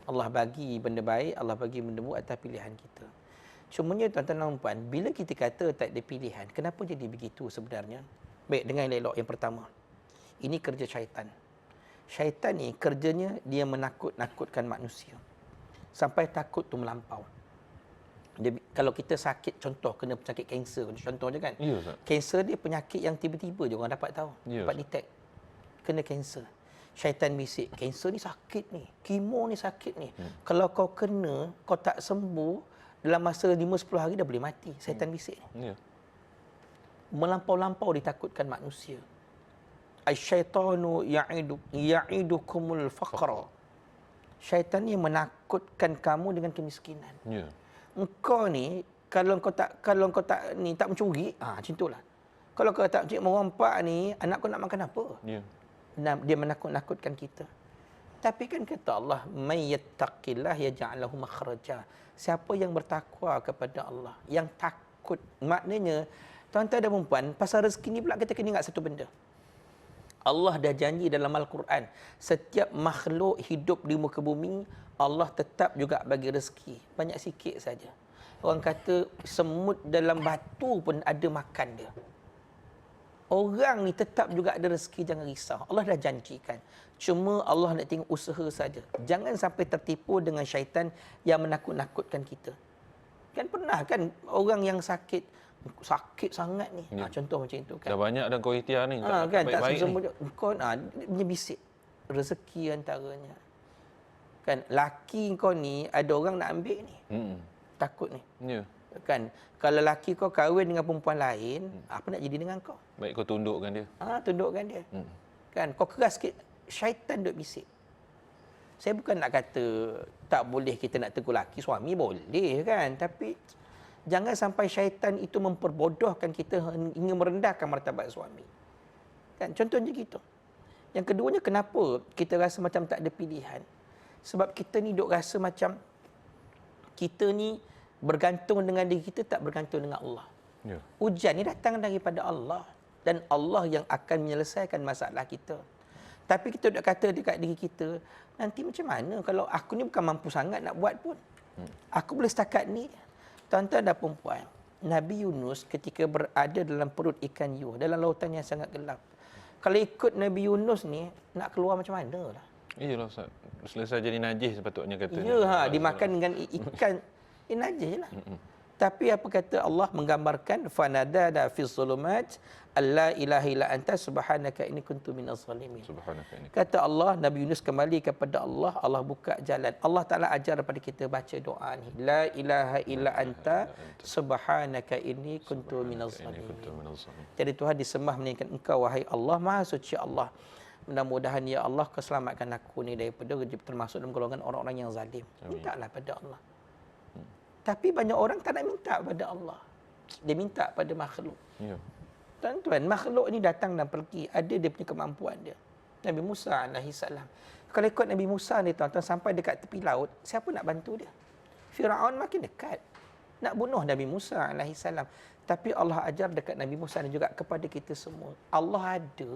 Allah bagi benda baik, Allah bagi benda buruk atas pilihan kita. Cumanya tuan-tuan dan puan, bila kita kata tak ada pilihan, kenapa jadi begitu sebenarnya? Baik, dengan elok yang pertama. Ini kerja syaitan. Syaitan ni kerjanya dia menakut-nakutkan manusia. Sampai takut tu melampau. Kalau kita sakit, contoh kena penyakit kanser, contoh je kan. Ya, Ustaz. Kanser dia penyakit yang tiba-tiba je orang dapat tahu. Ya, Dapat detect. Kena kanser. Syaitan bisik, kanser ni sakit ni. Kemo ni sakit ni. Kalau kau kena, kau tak sembuh, dalam masa 5-10 hari dah boleh mati. Syaitan bisik ni. Ya. Melampau-lampau ditakutkan manusia. Asyaitanu ya'idukumul faqra. Syaitan ni menakutkan kamu dengan kemiskinan. Ya. Engkau ni kalau kau tak ni tak mencuri, macam itulah. Kalau kau tak mencuri merompak ni, anak kau nak makan apa? Ya. Dia menakut-nakutkan kita. Tapi kan kata Allah, may yattaqillah yaj'al lahu makhraja. Siapa yang bertakwa kepada Allah, yang takut, maknanya tuan-tuan dan puan, pasal rezeki ni pula kita kena ingat satu benda. Allah dah janji dalam Al-Quran, setiap makhluk hidup di muka bumi, Allah tetap juga bagi rezeki. Banyak sikit saja. Orang kata semut dalam batu pun ada makan dia. Orang ni tetap juga ada rezeki, jangan risau. Allah dah janjikan. Cuma Allah nak tengok usaha saja. Jangan sampai tertipu dengan syaitan yang menakut-nakutkan kita. Kan pernah kan orang yang sakit sangat ni. Ya. Contoh macam itu kan. Dah banyak dah kau ikhtiar ni. Kan tak baik-baik semua ni. kau dia punya bisik. Rezeki antaranya. Kan laki kau ni ada orang nak ambil ni. Takut ni. Ya. Kan kalau laki kau kahwin dengan perempuan lain, apa nak jadi dengan kau? Baik kau tundukkan dia. Tundukkan dia. Kan kau keras sikit, syaitan duk bisik. Saya bukan nak kata tak boleh kita nak tegur laki, suami boleh kan, tapi jangan sampai syaitan itu memperbodohkan kita hingga merendahkan martabat suami. Kan contohnya gitu. Yang keduanya, kenapa kita rasa macam tak ada pilihan? Sebab kita ni duk rasa macam kita ni bergantung dengan diri kita, tak bergantung dengan Allah. Ya. Ujian ni datang daripada Allah dan Allah yang akan menyelesaikan masalah kita. Tapi kita duk kata dekat diri kita, nanti macam mana kalau aku ni bukan mampu sangat nak buat pun. Aku boleh setakat ni. Tuan-tuan dan puan-puan, Nabi Yunus ketika berada dalam perut ikan Yuh, dalam lautan yang sangat gelap. Kalau ikut Nabi Yunus ni, nak keluar macam mana lah? Iyalah Ustaz. Selesai jadi najis sepatutnya katanya. Ya, dimakan dengan ikan. Najis lah. Tapi apa kata Allah menggambarkan, fanadada fi zulumat alla ilaha illa anta subhanaka inni kuntu minaz zalimin. Subhanaka ini. Kata Allah, Nabi Yunus kembali kepada Allah, Allah buka jalan. Allah Taala ajar kepada kita baca doa ni. La ilaha illa anta subhanaka inni kuntu minaz zalimin. Jadi Tuhan disembah melainkan Engkau wahai Allah, Maha suci Allah. Mudah-mudahan ya Allah kau selamatkan aku ni daripada termasuk dalam golongan orang-orang yang zalim. Mintalah pada Allah. Tapi banyak orang tak nak minta pada Allah. Dia minta pada makhluk. Ya. Tuan-tuan, makhluk ni datang dan pergi. Ada dia punya kemampuan dia. Nabi Musa alaihissalam. Kalau ikut Nabi Musa ni tuan-tuan, sampai dekat tepi laut, siapa nak bantu dia? Firaun makin dekat. Nak bunuh Nabi Musa alaihissalam. Tapi Allah ajar dekat Nabi Musa dan juga kepada kita semua. Allah ada.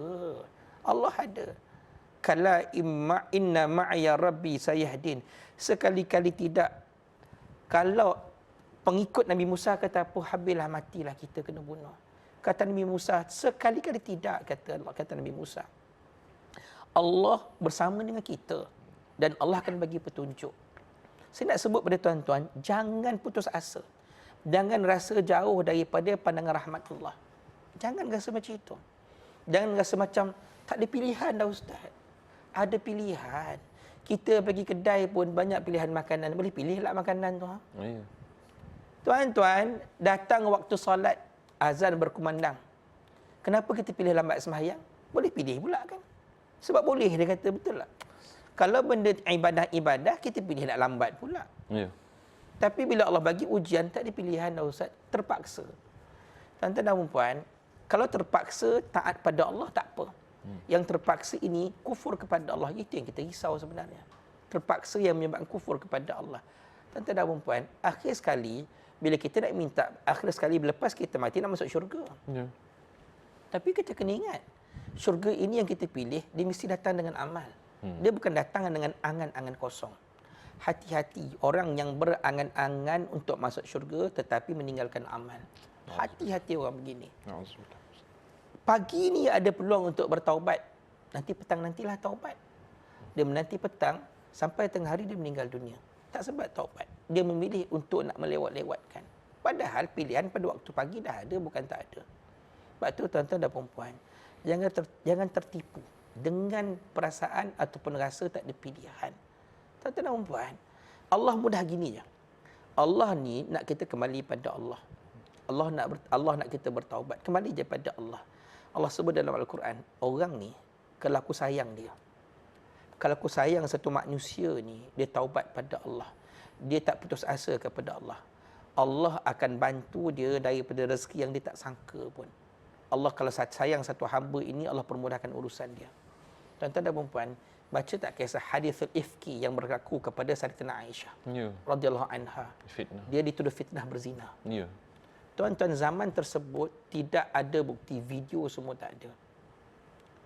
Allah ada. Kala inna ma'ya rabbi sayahdin. Sekali-kali tidak. Kalau pengikut Nabi Musa kata apa, habislah, matilah, kita kena bunuh. Kata Nabi Musa, sekali-kali tidak, kata Nabi Musa. Allah bersama dengan kita. dan Allah akan bagi petunjuk. Saya nak sebut pada tuan-tuan, jangan putus asa. Jangan rasa jauh daripada pandangan rahmat Allah. Jangan rasa macam itu. Jangan rasa macam tak ada pilihan dah ustaz. Ada pilihan. Kita pergi kedai pun banyak pilihan makanan. Boleh pilihlah makanan tu. Ya. Tuan-tuan, datang waktu solat, azan berkumandang. Kenapa kita pilih lambat sembahyang? Boleh pilih pula kan? Sebab boleh, dia kata, betul tak? Kalau benda ibadah-ibadah, kita pilih nak lambat pula. Ya. Tapi bila Allah bagi ujian, tak ada pilihan dah ustaz. Terpaksa. Tuan-tuan dan puan, kalau terpaksa taat pada Allah, tak apa. Yang terpaksa ini kufur kepada Allah. Itu yang kita risau sebenarnya. Terpaksa yang menyebabkan kufur kepada Allah. Tuan-tuan dan puan, akhir sekali, bila kita nak minta, akhir sekali lepas kita mati nak masuk syurga. Ya. Tapi kita kena ingat, syurga ini yang kita pilih, dia mesti datang dengan amal. Dia bukan datang dengan angan-angan kosong. Hati-hati orang yang berangan-angan untuk masuk syurga tetapi meninggalkan amal. Hati-hati orang begini. Pagi ni ada peluang untuk bertaubat. Nanti petang nantilah taubat. Dia menanti petang sampai tengah hari dia meninggal dunia. Tak sebab taubat. Dia memilih untuk nak melewat-lewatkan. Padahal pilihan pada waktu pagi dah ada, bukan tak ada. Sebab tu tuan-tuan dan puan, jangan tertipu dengan perasaan ataupun rasa tak ada pilihan. Tuan-tuan dan puan, Allah mudah gini je. Allah ni nak kita kembali pada Allah. Allah nak kita bertaubat. Kembali je pada Allah. Allah sebut dalam Al-Quran, orang ni kalau aku sayang dia, kalau aku sayang satu manusia ni, dia taubat pada Allah, dia tak putus asa kepada Allah, Allah akan bantu dia daripada rezeki yang dia tak sangka pun. Allah kalau sayang satu hamba ini, Allah permudahkan urusan dia. Tuan-tuan dan puan, baca tak kisah hadithul ifki yang berlaku kepada Sayyidatina Aisyah radhiyallahu anha. Fitnah. Dia dituduh fitnah berzina. Ya. Tuan-tuan, zaman tersebut tidak ada bukti video, semua tak ada.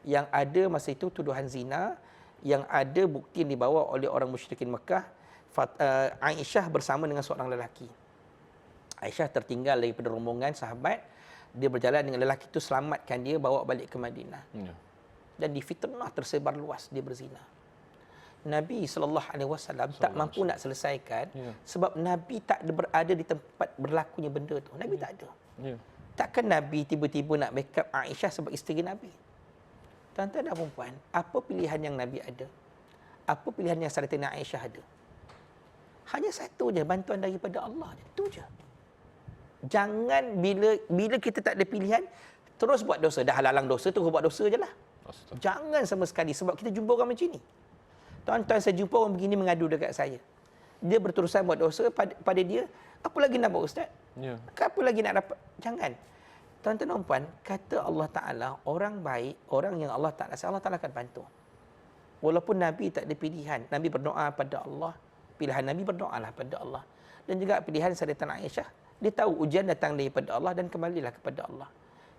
Yang ada masa itu tuduhan zina, yang ada bukti yang dibawa oleh orang musyrikin Mekah, Aisyah bersama dengan seorang lelaki. Aisyah tertinggal daripada rombongan sahabat, dia berjalan dengan lelaki itu, selamatkan dia, bawa balik ke Madinah. Ya. Dan difitnah tersebar luas dia berzina. Nabi SAW tak mampu nak selesaikan sebab Nabi tak berada di tempat berlakunya benda tu. Nabi tak ada. Ya. Takkan Nabi tiba-tiba nak backup Aisyah sebagai isteri Nabi? Tuan-tuan dan puan, apa pilihan yang Nabi ada? Apa pilihan yang Sayyidatina Aisyah ada? Hanya satu je, bantuan daripada Allah. Itu je. Jangan bila kita tak ada pilihan, terus buat dosa. Dah halalang dosa, terus buat dosa je lah. Jangan sama sekali, sebab kita jumpa orang macam ni. Tuan-tuan, saya jumpa orang begini mengadu dekat saya. Dia berterusan buat dosa pada dia. Apa lagi nak buat ustaz? Ya. Apa lagi nak dapat? Jangan. Tuan-tuan dan puan, kata Allah Ta'ala, orang baik, orang yang Allah Ta'ala akan bantu. Walaupun Nabi tak ada pilihan, Nabi berdoa pada Allah. Pilihan Nabi berdoalah pada Allah. Dan juga pilihan Sayyidatina Aisyah, dia tahu ujian datang daripada Allah dan kembalilah kepada Allah.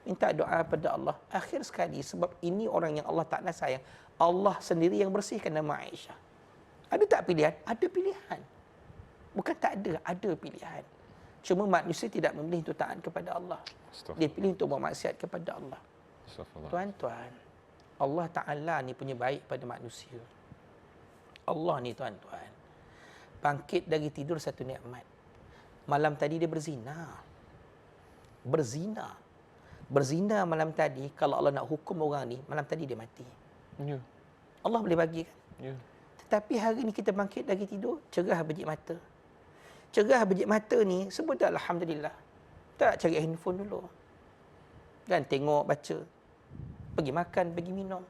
Minta doa pada Allah. Akhir sekali, sebab ini orang yang Allah Ta'ala sayang, Allah sendiri yang bersihkan nama Aisyah. Ada tak pilihan? Ada pilihan. Bukan tak ada, ada pilihan. Cuma manusia tidak memilih untuk taat kepada Allah. Dia pilih untuk bermaksiat kepada Allah. Tuan-tuan, Allah Ta'ala ni punya baik pada manusia. Allah ni tuan-tuan, bangkit dari tidur satu nikmat. Malam tadi dia berzina. Berzina malam tadi, kalau Allah nak hukum orang ni, malam tadi dia mati. Ya. Allah boleh bagi kan? Ya. Tetapi hari ni kita bangkit dari tidur, cerah bejik mata. Cerah bejik mata ni, sebut dah Alhamdulillah. Tak cari handphone dulu. Kan, tengok, baca. Pergi makan, pergi minum.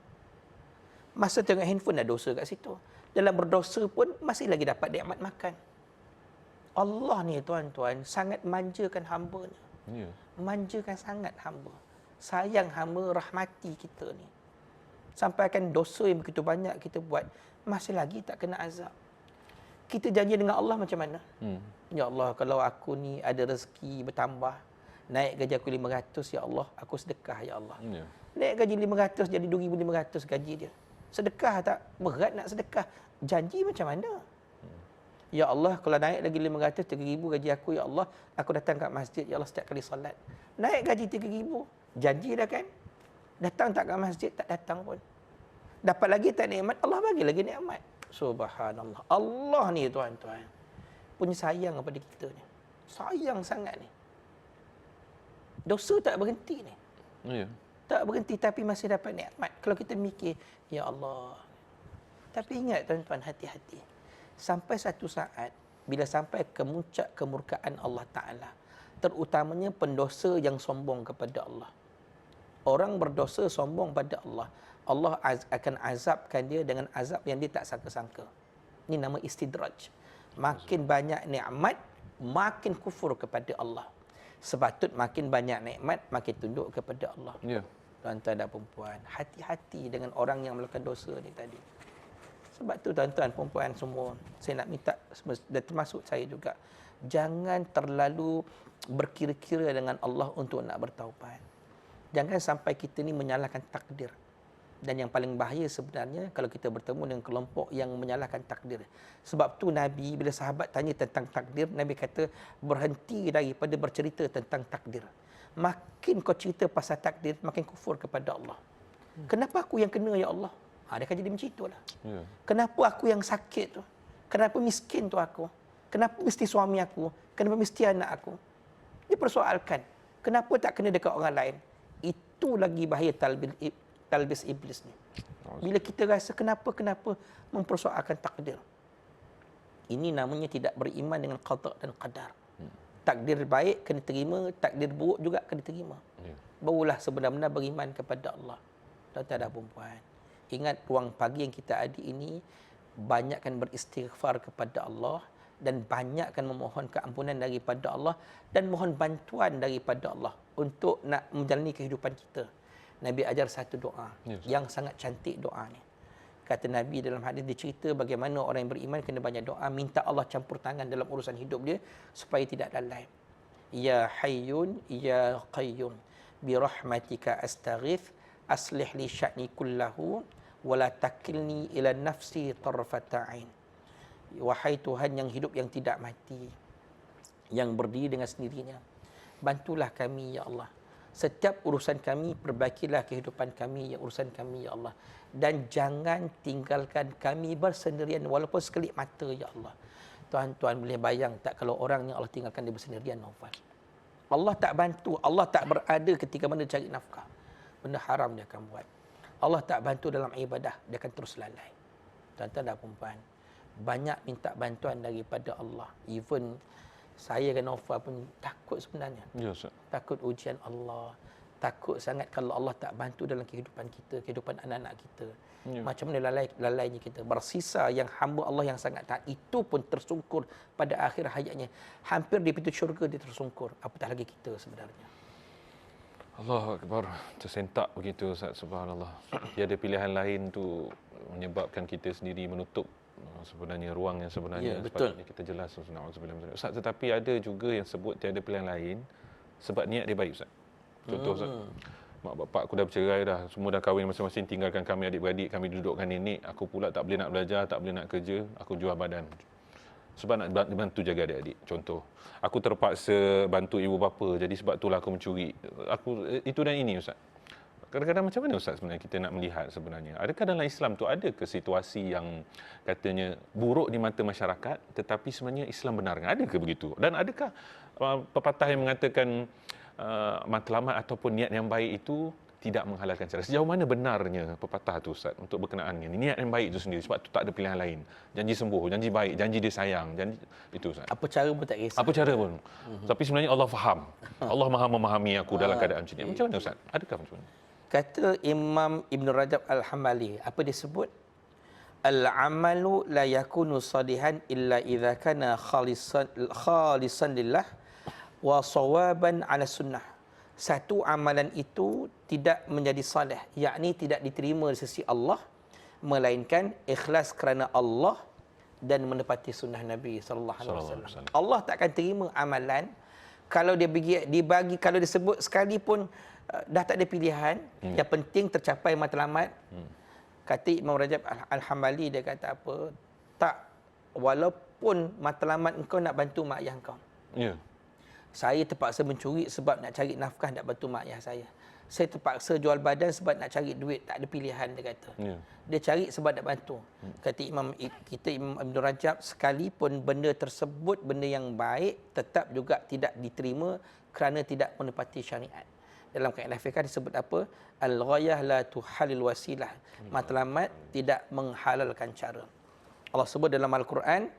Masa tengok handphone dah dosa kat situ. Dalam berdosa pun masih lagi dapat nikmat makan. Allah ni tuan-tuan sangat manjakan hamba-Nya. Ya. Manjakan sangat hamba. Sayang hamba, rahmati kita ni. Sampaikan dosa yang begitu banyak kita buat, masih lagi tak kena azab. Kita janji dengan Allah macam mana? Ya Allah, kalau aku ni ada rezeki bertambah, naik gaji aku 500, ya Allah, aku sedekah, ya Allah. Ya. Naik gaji 500 jadi 2,500 gaji dia. Sedekah tak? Berat nak sedekah. Janji macam mana? Ya Allah, kalau naik lagi 500, 3,000 gaji aku, ya Allah, aku datang kat masjid, ya Allah, setiap kali solat. Naik gaji 3,000, janji dah kan? Datang tak kat masjid, tak datang pun. Dapat lagi tak nikmat, Allah bagi lagi nikmat. Subhanallah. Allah ni tuan-tuan punya sayang kepada kita ni. Sayang sangat ni. Dosa tak berhenti ni. Ya. Tak berhenti tapi masih dapat nikmat. Kalau kita mikir, ya Allah. Tapi ingat tuan-tuan, hati-hati. Sampai satu saat, bila sampai ke muncak kemurkaan Allah Ta'ala, terutamanya pendosa yang sombong kepada Allah. Orang berdosa sombong pada Allah, Allah akan azabkan dia dengan azab yang dia tak sangka-sangka. Ini nama istidraj. Makin banyak nikmat, makin kufur kepada Allah. Sepatut makin banyak nikmat, makin tunduk kepada Allah. Ya. Tuan-tuan dan perempuan, hati-hati dengan orang yang melakukan dosa ni tadi. Sebab tu tuan-tuan perempuan semua, saya nak minta, dan termasuk saya juga, jangan terlalu berkira-kira dengan Allah untuk nak bertaubat. Jangan sampai kita ni menyalahkan takdir. Dan yang paling bahaya sebenarnya kalau kita bertemu dengan kelompok yang menyalahkan takdir. Sebab tu Nabi bila sahabat tanya tentang takdir, Nabi kata berhenti daripada bercerita tentang takdir. Makin kau cerita pasal takdir, makin kufur kepada Allah. Kenapa aku yang kena ya Allah? Dia kan jadi macam itulah. Ya. Kenapa aku yang sakit tu? Kenapa miskin tu aku? Kenapa mesti suami aku? Kenapa mesti anak aku? Dia persoalkan. Kenapa tak kena dekat orang lain? Itu lagi bahaya talbis iblis ni. Bila kita rasa kenapa mempersoalkan takdir. Ini namanya tidak beriman dengan qada dan qadar. Takdir baik kena terima, takdir buruk juga kena terima. Ya. Barulah sebenar-benar beriman kepada Allah. Tuan-tuan dan perempuan, ingat ruang pagi yang kita ada ini, banyakkan beristighfar kepada Allah dan banyakkan memohon keampunan daripada Allah dan mohon bantuan daripada Allah untuk nak menjalani kehidupan kita. Nabi ajar satu doa yang sangat cantik doa ni. Kata Nabi dalam hadis, dia cerita bagaimana orang yang beriman kena banyak doa, minta Allah campur tangan dalam urusan hidup dia supaya tidak lalai. Ya Hayyun ya Qayyum bi rahmatika astaghith aslih li sya'ni kullahu wa la takilni ila nafsi tarfata ain. Wahai Tuhan yang hidup yang tidak mati, yang berdiri dengan sendirinya, bantulah kami ya Allah. Setiap urusan kami, perbaikilah kehidupan kami, ya urusan kami ya Allah. Dan jangan tinggalkan kami bersendirian walaupun sekelip mata ya Allah. Tuan-tuan boleh bayang tak kalau orang yang Allah tinggalkan dia bersendirian, Naufal? Allah tak bantu, Allah tak berada ketika mana dia cari nafkah. Benda haram dia akan buat. Allah tak bantu dalam ibadah, dia akan terus lalai. Tuan-tuan dan perempuan, banyak minta bantuan daripada Allah. Even saya dan Naufal pun takut sebenarnya. Ya, Ustaz. Takut ujian Allah. Takut sangat kalau Allah tak bantu dalam kehidupan kita, kehidupan anak-anak kita. Ya. Macam mana lalainya kita. Bersisa yang hamba Allah yang sangat taat, itu pun tersungkur pada akhir hayatnya. Hampir di pintu syurga dia tersungkur. Apatah lagi kita sebenarnya. Allahu Akbar. Tersentak begitu, Ustaz. Subhanallah. Tiada pilihan lain tu menyebabkan kita sendiri menutup sebenarnya ruang yang sebenarnya. Ya, betul. Sepatutnya kita jelas. Ustaz, tetapi ada juga yang sebut tiada pilihan lain sebab niat dia baik, Ustaz. Contoh, Ustaz, mak bapak aku dah bercerai dah, semua dah kahwin masing-masing, tinggalkan kami adik-beradik, kami dudukkan nenek, aku pula tak boleh nak belajar, tak boleh nak kerja, aku jual badan. Sebab nak bantu jaga adik-adik. Contoh, aku terpaksa bantu ibu bapa, jadi sebab itulah aku mencuri. Itu dan ini, Ustaz. Kadang-kadang macam mana, Ustaz, sebenarnya kita nak melihat sebenarnya? Adakah dalam Islam tu ada ke situasi yang katanya buruk di mata masyarakat tetapi sebenarnya Islam benarkan? Adakah begitu? Dan adakah pepatah yang mengatakan matlamat ataupun niat yang baik itu tidak menghalalkan cara? Sejauh mana benarnya pepatah tu, Ustaz, untuk berkenaan dengan niat yang baik itu sendiri? Sebab tu tak ada pilihan lain. Janji sembuh, janji baik, janji dia sayang, janji itu, Ustaz. Apa cara pun tak kisah. Apa cara pun. Tapi sebenarnya Allah faham. Allah Maha memahami aku dalam keadaan macam ni. Macam mana, Ustaz? Adakah macam mana? Kata Imam Ibn Rajab Al-Hambali, apa dia sebut? Al-amalu la yakunu salihan illa idza kana khalisan lillah wa sawaban ala sunnah. Satu amalan itu tidak menjadi salih, yakni tidak diterima di sisi Allah, melainkan ikhlas kerana Allah dan menepati sunnah Nabi sallallahu alaihi wasallam. Allah tak akan terima amalan kalau dia dibagi, kalau disebut sekali pun dah tak ada pilihan, yang penting tercapai matlamat. Kata Imam Rajab Al-Hambali, dia kata apa? Tak, walaupun matlamat engkau nak bantu mak ayah engkau. Ya. Saya terpaksa mencuri sebab nak cari nafkah, nak bantu mak ayah saya. Saya terpaksa jual badan sebab nak cari duit, tak ada pilihan, dia kata. Ya. Dia cari sebab nak bantu. Kata Imam Ibn Rajab, sekalipun benda tersebut benda yang baik, tetap juga tidak diterima kerana tidak menepati syariat. Dalam kaedah fiqh disebut apa? Al-ghayah la tuhalil wasilah. Matlamat tidak menghalalkan cara. Allah sebut dalam Al-Quran,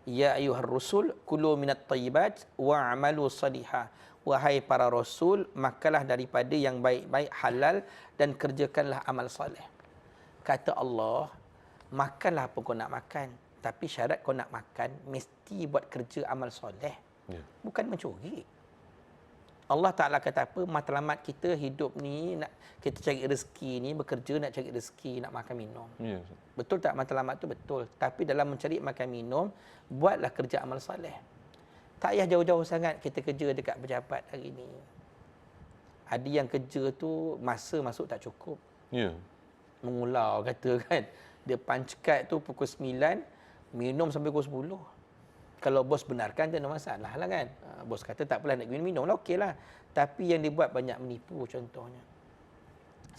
ya ayyuhar rusul kulu minat tayyibat wa'amalu salihah. Wahai para rasul, makanlah daripada yang baik-baik halal dan kerjakanlah amal soleh. Kata Allah, makanlah apa kau nak makan, tapi syarat kau nak makan mesti buat kerja amal soleh. Ya. Bukan mencuri. Allah Ta'ala kata apa? Matlamat kita hidup ni, nak kita cari rezeki ni, bekerja nak cari rezeki, nak makan minum. Ya. Betul tak matlamat tu? Betul. Tapi dalam mencari makan minum, buatlah kerja amal soleh. Tak payah jauh-jauh sangat kita kerja dekat pejabat hari ni. Ada yang kerja tu masa masuk tak cukup. Ya. Mengular kata kan. Dia punch card tu pukul 9, minum sampai pukul 10. Kalau bos benarkan, tak ada masalah lah kan. Bos kata tak apalah nak minum lah, okey lah. Tapi yang dia buat banyak menipu contohnya.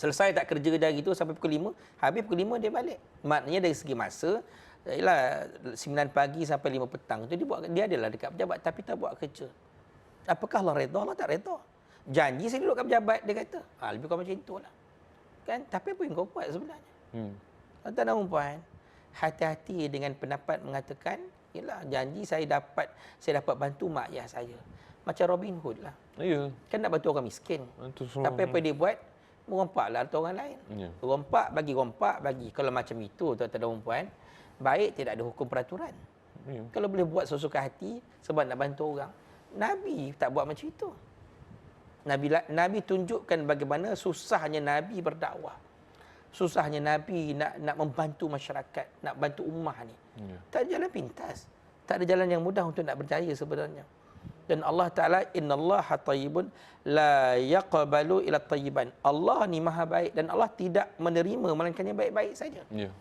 Selesai tak kerja dari tu sampai pukul 5, habis pukul 5 dia balik. Maknanya dari segi masa, ialah 9 pagi sampai 5 petang tu dia adalah dekat pejabat tapi tak buat kerja. Apakah Allah redha? Allah tak redha. Janji saya duduk kat pejabat, dia kata. Lebih kurang macam itulah. Kan? Tapi apa yang kau buat sebenarnya? Tuan-tuan dan puan, hati-hati dengan pendapat mengatakan, yalah janji saya dapat bantu mak ayah saya. Macam Robin Hood lah. Ya. Kan nak bantu orang miskin. Itu Tapi apa dia buat? Merompaklah harta orang lain. Ya. Rompak bagi. Kalau macam itu, tuan-tuan dan puan, baik tidak ada hukum peraturan. Ya. Kalau boleh buat sesuka hati sebab nak bantu orang. Nabi tak buat macam itu. Nabi tunjukkan bagaimana susahnya Nabi berdakwah. Susahnya Nabi nak membantu masyarakat, nak bantu ummah ni. Ya. Tak ada jalan pintas. Tak ada jalan yang mudah untuk nak berjaya sebenarnya. Dan Allah Ta'ala, innallaha tayyibun la yaqbalu ila tayyiban. Allah ni maha baik dan Allah tidak menerima melainkan yang baik-baik saja. Ya.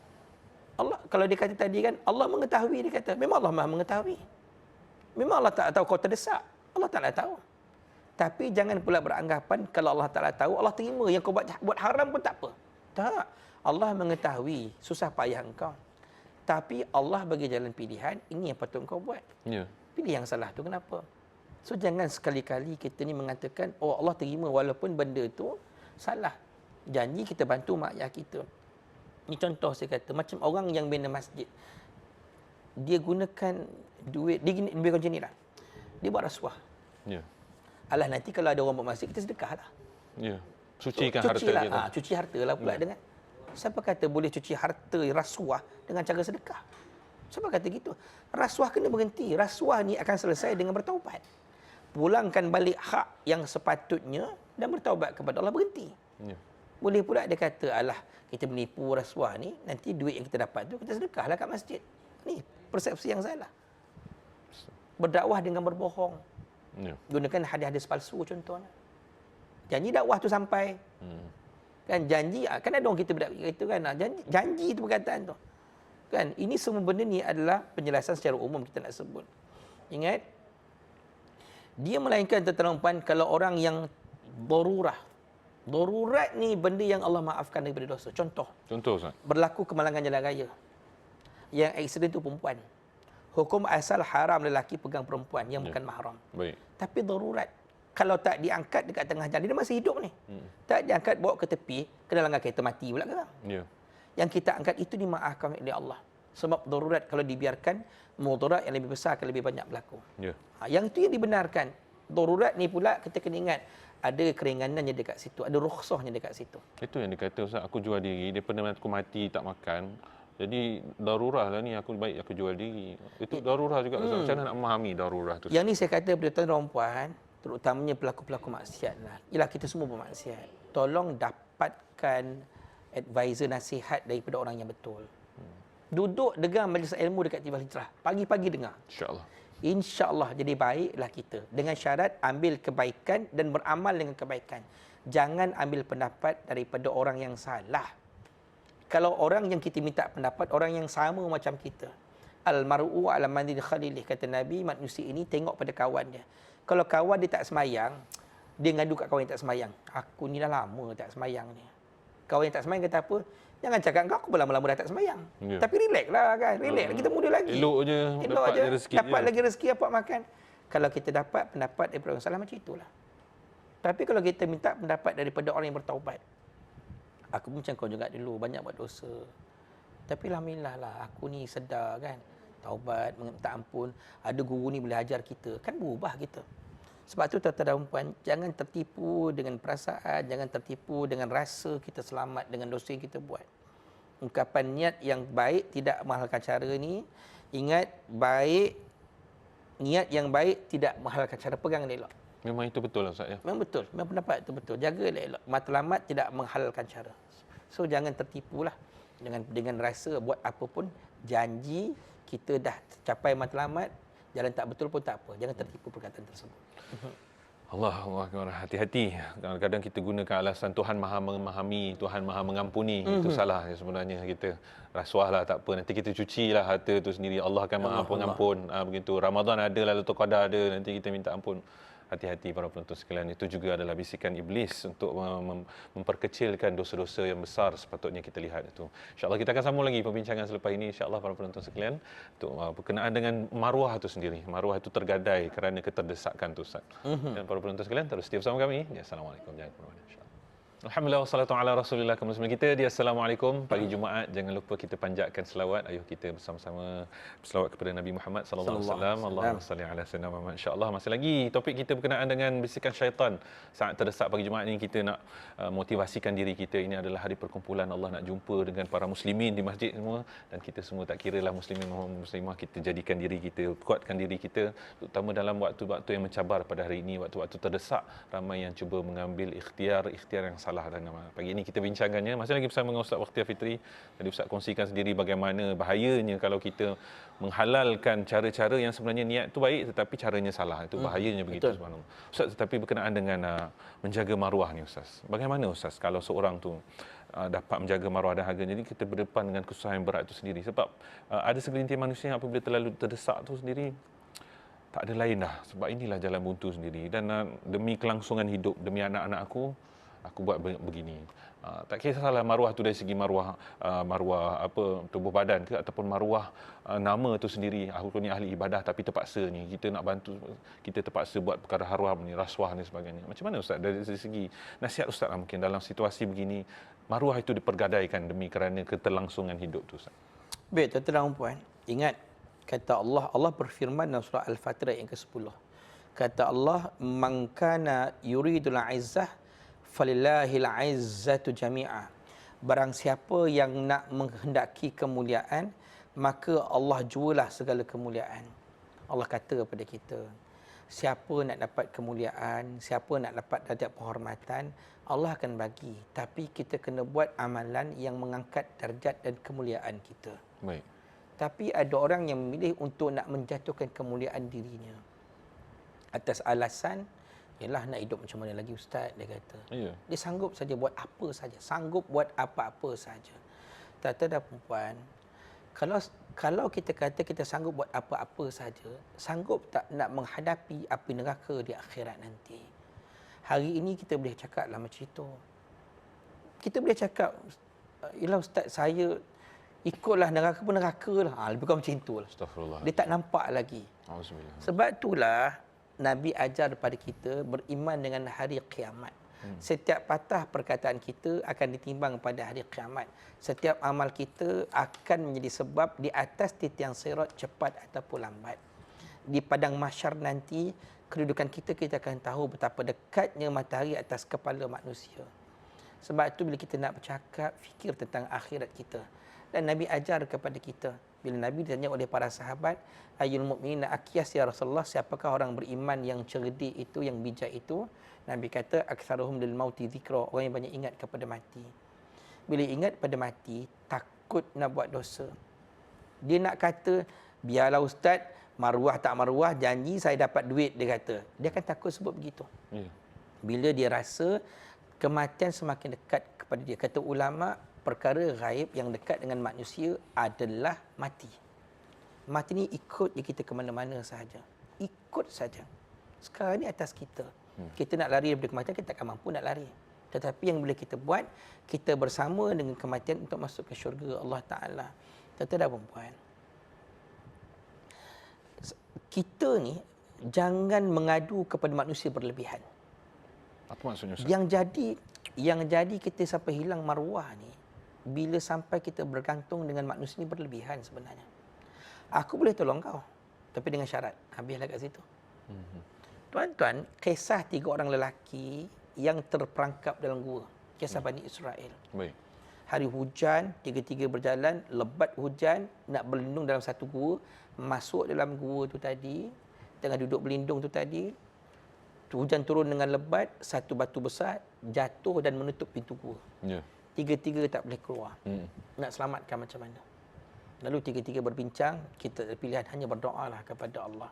Allah, kalau dia kata tadi kan, Allah mengetahui, dia kata. Memang Allah maha mengetahui. Memang Allah tak tahu kau terdesak. Allah tak tahu. Tapi jangan pula beranggapan kalau Allah Ta'ala tahu, Allah terima yang kau buat haram pun tak apa. Tak. Allah mengetahui susah payah engkau. Tapi Allah bagi jalan pilihan, ini yang patut kau buat. Ya. Pilih yang salah tu kenapa? So jangan sekali-kali kita ni mengatakan, oh Allah terima walaupun benda tu salah. Janji kita bantu mak ayah kita. Ini contoh saya kata, macam orang yang bina masjid. Dia gunakan duit, dia lebih macam ni lah. Dia buat rasuah. Ya. Alah nanti kalau ada orang buat masjid, kita sedekah lah. Ya. Sucikan harta lah. kita. Cuci harta lah pula dengan. Siapa kata boleh cuci harta rasuah dengan cara sedekah? Siapa kata gitu? Rasuah kena berhenti. Rasuah ni akan selesai dengan bertaubat. Pulangkan balik hak yang sepatutnya dan bertaubat kepada Allah, berhenti. Ya. Boleh pula dia kata, alah kita menipu rasuah ni, nanti duit yang kita dapat tu kita sedekahlah kat masjid. Ni persepsi yang salah. Berdakwah dengan berbohong. Ya. Gunakan hadis-hadis palsu contohnya. Janji dakwah tu sampai. Kan janji, kan ada orang kita berkata kan, janji tu perkataan tu. Kan ini semua benda ni adalah penjelasan secara umum kita nak sebut. Ingat, dia melainkan terterempan kalau orang yang darurah. Darurat ni benda yang Allah maafkan daripada dosa. Contoh Ustaz. berlaku kemalangan jalan raya. Yang aksiden tu perempuan. Hukum asal haram lelaki pegang perempuan yang bukan mahram. Baik. Tapi darurat. Kalau tak diangkat dekat tengah jalan, dia masih hidup ni. Tak diangkat bawa ke tepi, kena langgar kereta mati pula kan. Ya. Yang kita angkat itu dimaafkan oleh Allah. Sebab darurat kalau dibiarkan, mudarat yang lebih besar akan lebih banyak berlaku. Ya. Yang itu yang dibenarkan. Darurat ni pula kita kena ingat, ada keringanannya dekat situ, ada rukhsahnya dekat situ. Itu yang dikata Ustaz, aku jual diri daripada aku mati tak makan. Jadi darurah lah ni, aku jual diri. Itu darurah juga Ustaz. Macam mana nak memahami darurah tu? Yang ni saya kata kepada tuan-tuan dan puan, terutamanya pelaku-pelaku maksiat lah. Ialah kita semua bermaksiat. Tolong dapatkan advisor nasihat daripada orang yang betul. Duduk dengar majlis ilmu dekat TV Al-Hijrah. Pagi-pagi dengar. InsyaAllah. InsyaAllah jadi baiklah kita. Dengan syarat ambil kebaikan dan beramal dengan kebaikan. Jangan ambil pendapat daripada orang yang salah. Kalau orang yang kita minta pendapat, orang yang sama macam kita. Al-mar'u ala manzil khalilih, kata Nabi, manusia ini tengok pada kawan dia. Kalau kawan dia tak semayang, Dia ngadu kat kawan yang tak semayang. Aku ni dah lama tak semayang ni. Kawan yang tak semayang kata apa? Jangan cakap kau, aku lama-lama dah tak semayang. Ya. Tapi relax lah kan. Relax lah, kita muda lagi. Elok je, Elok dapat je. je rezeki Dapat je. lagi rezeki apa makan. Kalau kita dapat pendapat daripada orang salah macam itulah. Tapi kalau kita minta pendapat daripada orang yang bertaubat. Aku pun macam kau juga dulu, banyak buat dosa. Tapi alhamdulillah lah, aku ni sedar kan. Taubat, minta ampun. Ada guru ni boleh ajar kita. Kan berubah kita. Sebab tu tuan-tuan dan puan, jangan tertipu dengan perasaan, jangan tertipu dengan rasa kita selamat dengan dosa yang kita buat. Ungkapan niat yang baik tidak menghalalkan cara ni. Ingat, niat yang baik tidak menghalalkan cara, pegang elok. Memang itu betul lah Ustaz ya. Memang betul, memang pendapat itu betul. Jaga elok. Matlamat tidak menghalalkan cara. So jangan tertipulah dengan rasa buat apa pun, janji kita dah capai matlamat, jalan tak betul pun tak apa. Jangan tertipu perkataan tersebut. Allah Akbar, hati-hati. Kadang-kadang kita gunakan alasan Tuhan Maha memahami, Tuhan Maha mengampuni. Itu salah sebenarnya kita. Rasuah lah tak apa. Nanti kita cucilah harta itu sendiri. Allah akan Maha pengampun. Begitu. Ramadan ada, Lailatul Qadar ada. Nanti kita minta ampun. Hati-hati para penonton sekalian. Itu juga adalah bisikan iblis untuk memperkecilkan dosa-dosa yang besar sepatutnya kita lihat itu. InsyaAllah kita akan sambung lagi perbincangan selepas ini. InsyaAllah para penonton sekalian. Untuk berkenaan dengan maruah itu sendiri. Maruah itu tergadai kerana keterdesakan itu Ustaz. Dan para penonton sekalian terus setia bersama kami. Assalamualaikum. Jangan kemana-mana. Alhamdulillah wassalatu ala Rasulillah. Kaum muslimin kita di Assalamualaikum. Pagi Jumaat jangan lupa kita panjatkan selawat. Ayuh kita bersama-sama berselawat kepada Nabi Muhammad sallallahu alaihi wasallam. Allahumma salli ala sayyidina Muhammad. Insya-Allah masih lagi topik kita berkenaan dengan bisikan syaitan. Saat terdesak pagi Jumaat ini kita nak motivasikan diri kita. Ini adalah hari perkumpulan Allah nak jumpa dengan para muslimin di masjid semua, dan kita semua tak kiralah muslimin maupun muslimah, kita jadikan diri kita, kuatkan diri kita terutama dalam waktu-waktu yang mencabar pada hari ini, waktu-waktu terdesak. Ramai yang cuba mengambil ikhtiar yang salah, dan pagi ini kita bincangkannya masih lagi bersama dengan Ustaz Bakhtiar Fitri. Tadi Ustaz kongsikan sendiri bagaimana bahayanya kalau kita menghalalkan cara-cara yang sebenarnya niat itu baik tetapi caranya salah. Itu bahayanya begitu subhanallah. Ustaz, tetapi berkenaan dengan menjaga maruah ni Ustaz. Bagaimana Ustaz kalau seorang tu dapat menjaga maruah dan harga, jadi kita berdepan dengan kesusahan yang berat itu sendiri, sebab ada segelintir manusia yang apabila terlalu terdesak tu sendiri tak ada lain dah, sebab inilah jalan buntu sendiri, dan demi kelangsungan hidup, demi anak-anak aku buat begini. Tak kisahlah maruah tu dari segi maruah apa tubuh badan ke ataupun maruah nama tu sendiri. Aku ni ahli ibadah tapi terpaksa ni kita nak bantu, kita terpaksa buat perkara haram ni, rasuah ni sebagainya. Macam mana Ustaz dari segi nasihat Ustaz lah mungkin dalam situasi begini, maruah itu dipergadaikan demi kerana keterlangsungan hidup tu Ustaz. Baik, tuan-tuan dan puan, ingat kata Allah berfirman dalam surah Al-Fatir yang ke-10. Kata Allah, "Man kana yuridul 'izzah falillahil 'izzatu jami'a." Barang siapa yang nak menghendaki kemuliaan, maka Allah jualah segala kemuliaan. Allah kata kepada kita, siapa nak dapat kemuliaan, siapa nak dapat darjat penghormatan, Allah akan bagi. Tapi kita kena buat amalan yang mengangkat darjat dan kemuliaan kita. Baik. Tapi ada orang yang memilih untuk nak menjatuhkan kemuliaan dirinya atas alasan, yalah nak hidup macam mana lagi Ustaz, dia kata. Ya. Dia sanggup saja buat apa saja, sanggup buat apa-apa saja. Tuan-tuan dan puan, kalau kita kata kita sanggup buat apa-apa saja, sanggup tak nak menghadapi api neraka di akhirat nanti? Hari ini kita boleh cakaplah macam itu. Kita boleh cakap, yalah Ustaz, saya ikutlah neraka pun neraka lah. Lebih kurang macam itulah. Astagfirullah. Dia tak nampak lagi. Auzubillah. Sebab itulah Nabi ajar kepada kita beriman dengan hari kiamat. Setiap patah perkataan kita akan ditimbang pada hari kiamat. Setiap amal kita akan menjadi sebab di atas titian sirat cepat ataupun lambat. Di padang mahsyar nanti, kedudukan kita akan tahu betapa dekatnya matahari atas kepala manusia. Sebab itu bila kita nak bercakap, fikir tentang akhirat kita. Dan Nabi ajar kepada kita. Bila Nabi ditanya oleh para sahabat, "Ayyul mu'minina akyas ya Rasulullah?" Siapakah orang beriman yang cerdik itu, yang bijak itu? Nabi kata, "Aktsaruhum lil mauti dzikra." Orang yang banyak ingat kepada mati. Bila ingat pada mati, takut nak buat dosa. Dia nak kata, "Biarlah Ustaz, maruah tak maruah, janji saya dapat duit," dia kata. Dia akan takut sebut begitu. Ya. Bila dia rasa kematian semakin dekat kepada dia. Kata ulama, perkara gaib yang dekat dengan manusia adalah mati. Mati ni ikut je kita ke mana-mana sahaja. Ikut saja. Sekarang ni atas kita. Kita nak lari daripada kematian, kita takkan mampu nak lari. Tetapi yang boleh kita buat, kita bersama dengan kematian untuk masuk ke syurga Allah Ta'ala. Tuan-tuan dan puan-puan, kita ni jangan mengadu kepada manusia berlebihan. Apa maksudnya Ustaz? Yang jadi kita sampai hilang maruah ni bila sampai kita bergantung dengan manusia ni berlebihan sebenarnya. Aku boleh tolong kau, tapi dengan syarat. Habislah kat situ. Tuan-tuan, kisah 3 orang lelaki yang terperangkap dalam gua. Kisah Bani Israel. Baik. Hari hujan, tiga-tiga berjalan, lebat hujan, nak berlindung dalam satu gua, masuk dalam gua tu tadi, tengah duduk berlindung tu tadi, hujan turun dengan lebat, satu batu besar jatuh dan menutup pintu gua. Ya. Tiga-tiga tak boleh keluar. Nak selamatkan macam mana? Lalu tiga-tiga berbincang, kita ada pilihan hanya berdoalah kepada Allah.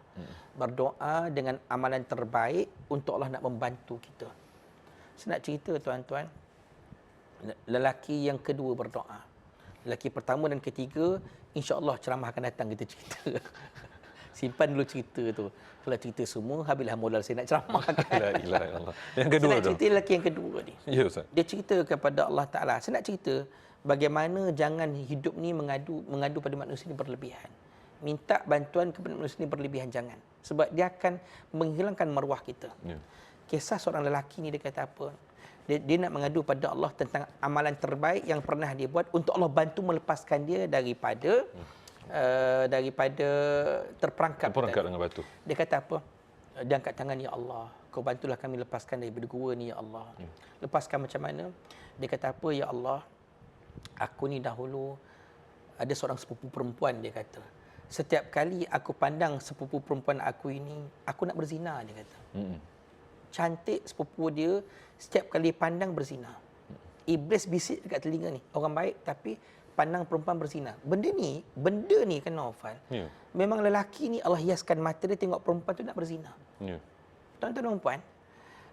Berdoa dengan amalan terbaik untuk Allah nak membantu kita. Saya nak cerita tuan-tuan, lelaki yang kedua berdoa. Lelaki pertama dan ketiga, insya-Allah ceramah akan datang kita cerita. Simpan dulu cerita tu. Kalau cerita semua, habislah modal saya nak ceramahkan. La ilaha illallah. Yang kedua Saya nak tu. cerita lelaki yang kedua ni. Ya Ustaz. Dia cerita kepada Allah Ta'ala. Saya nak cerita bagaimana jangan hidup ni mengadu pada manusia ni berlebihan. Minta bantuan kepada manusia ni berlebihan, jangan. Sebab dia akan menghilangkan maruah kita. Ya. Kisah seorang lelaki ni dia kata apa? Dia nak mengadu pada Allah tentang amalan terbaik yang pernah dia buat untuk Allah bantu melepaskan dia daripada terperangkap Terperangkap dengan batu. Dia kata apa? Dia angkat tangan, ya Allah, kau bantulah kami lepaskan daripada gua ni, ya Allah. Lepaskan macam mana? Dia kata apa? Ya Allah, aku ni dahulu ada seorang sepupu perempuan, dia kata. Setiap kali aku pandang sepupu perempuan aku ini, aku nak berzina, dia kata. Cantik sepupu dia, setiap kali pandang berzina. Iblis bisik dekat telinga ni, orang baik tapi pandang perempuan berzina. Benda ni kan Naufal. Ya. Memang lelaki ni Allah hiaskan mata dia tengok perempuan tu nak berzina. Ya. Tuan-tuan dan puan,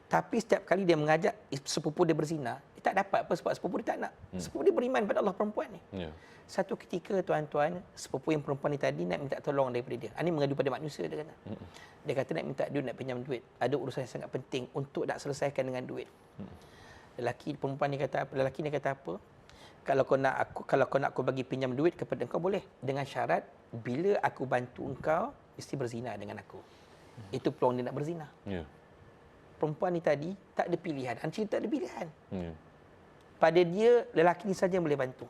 tapi setiap kali dia mengajak sepupu dia berzina, dia tak dapat apa sebab sepupu dia tak nak. Sepupu dia beriman pada Allah perempuan ni. Ya. Satu ketika tuan-tuan, sepupu yang perempuan ni tadi nak minta tolong daripada dia. Ini mengadu pada manusia, dia kata. Dia kata nak minta duit, nak pinjam duit. Ada urusan yang sangat penting untuk nak selesaikan dengan duit. Lelaki ni kata apa? Kalau kau nak aku bagi pinjam duit kepada engkau, boleh, dengan syarat bila aku bantu engkau mesti berzina dengan aku. Itu peluang dia nak berzina. Ya. Perempuan ni tadi tak ada pilihan. Ancik tak ada pilihan. Ya. Pada dia, lelaki ni saja yang boleh bantu.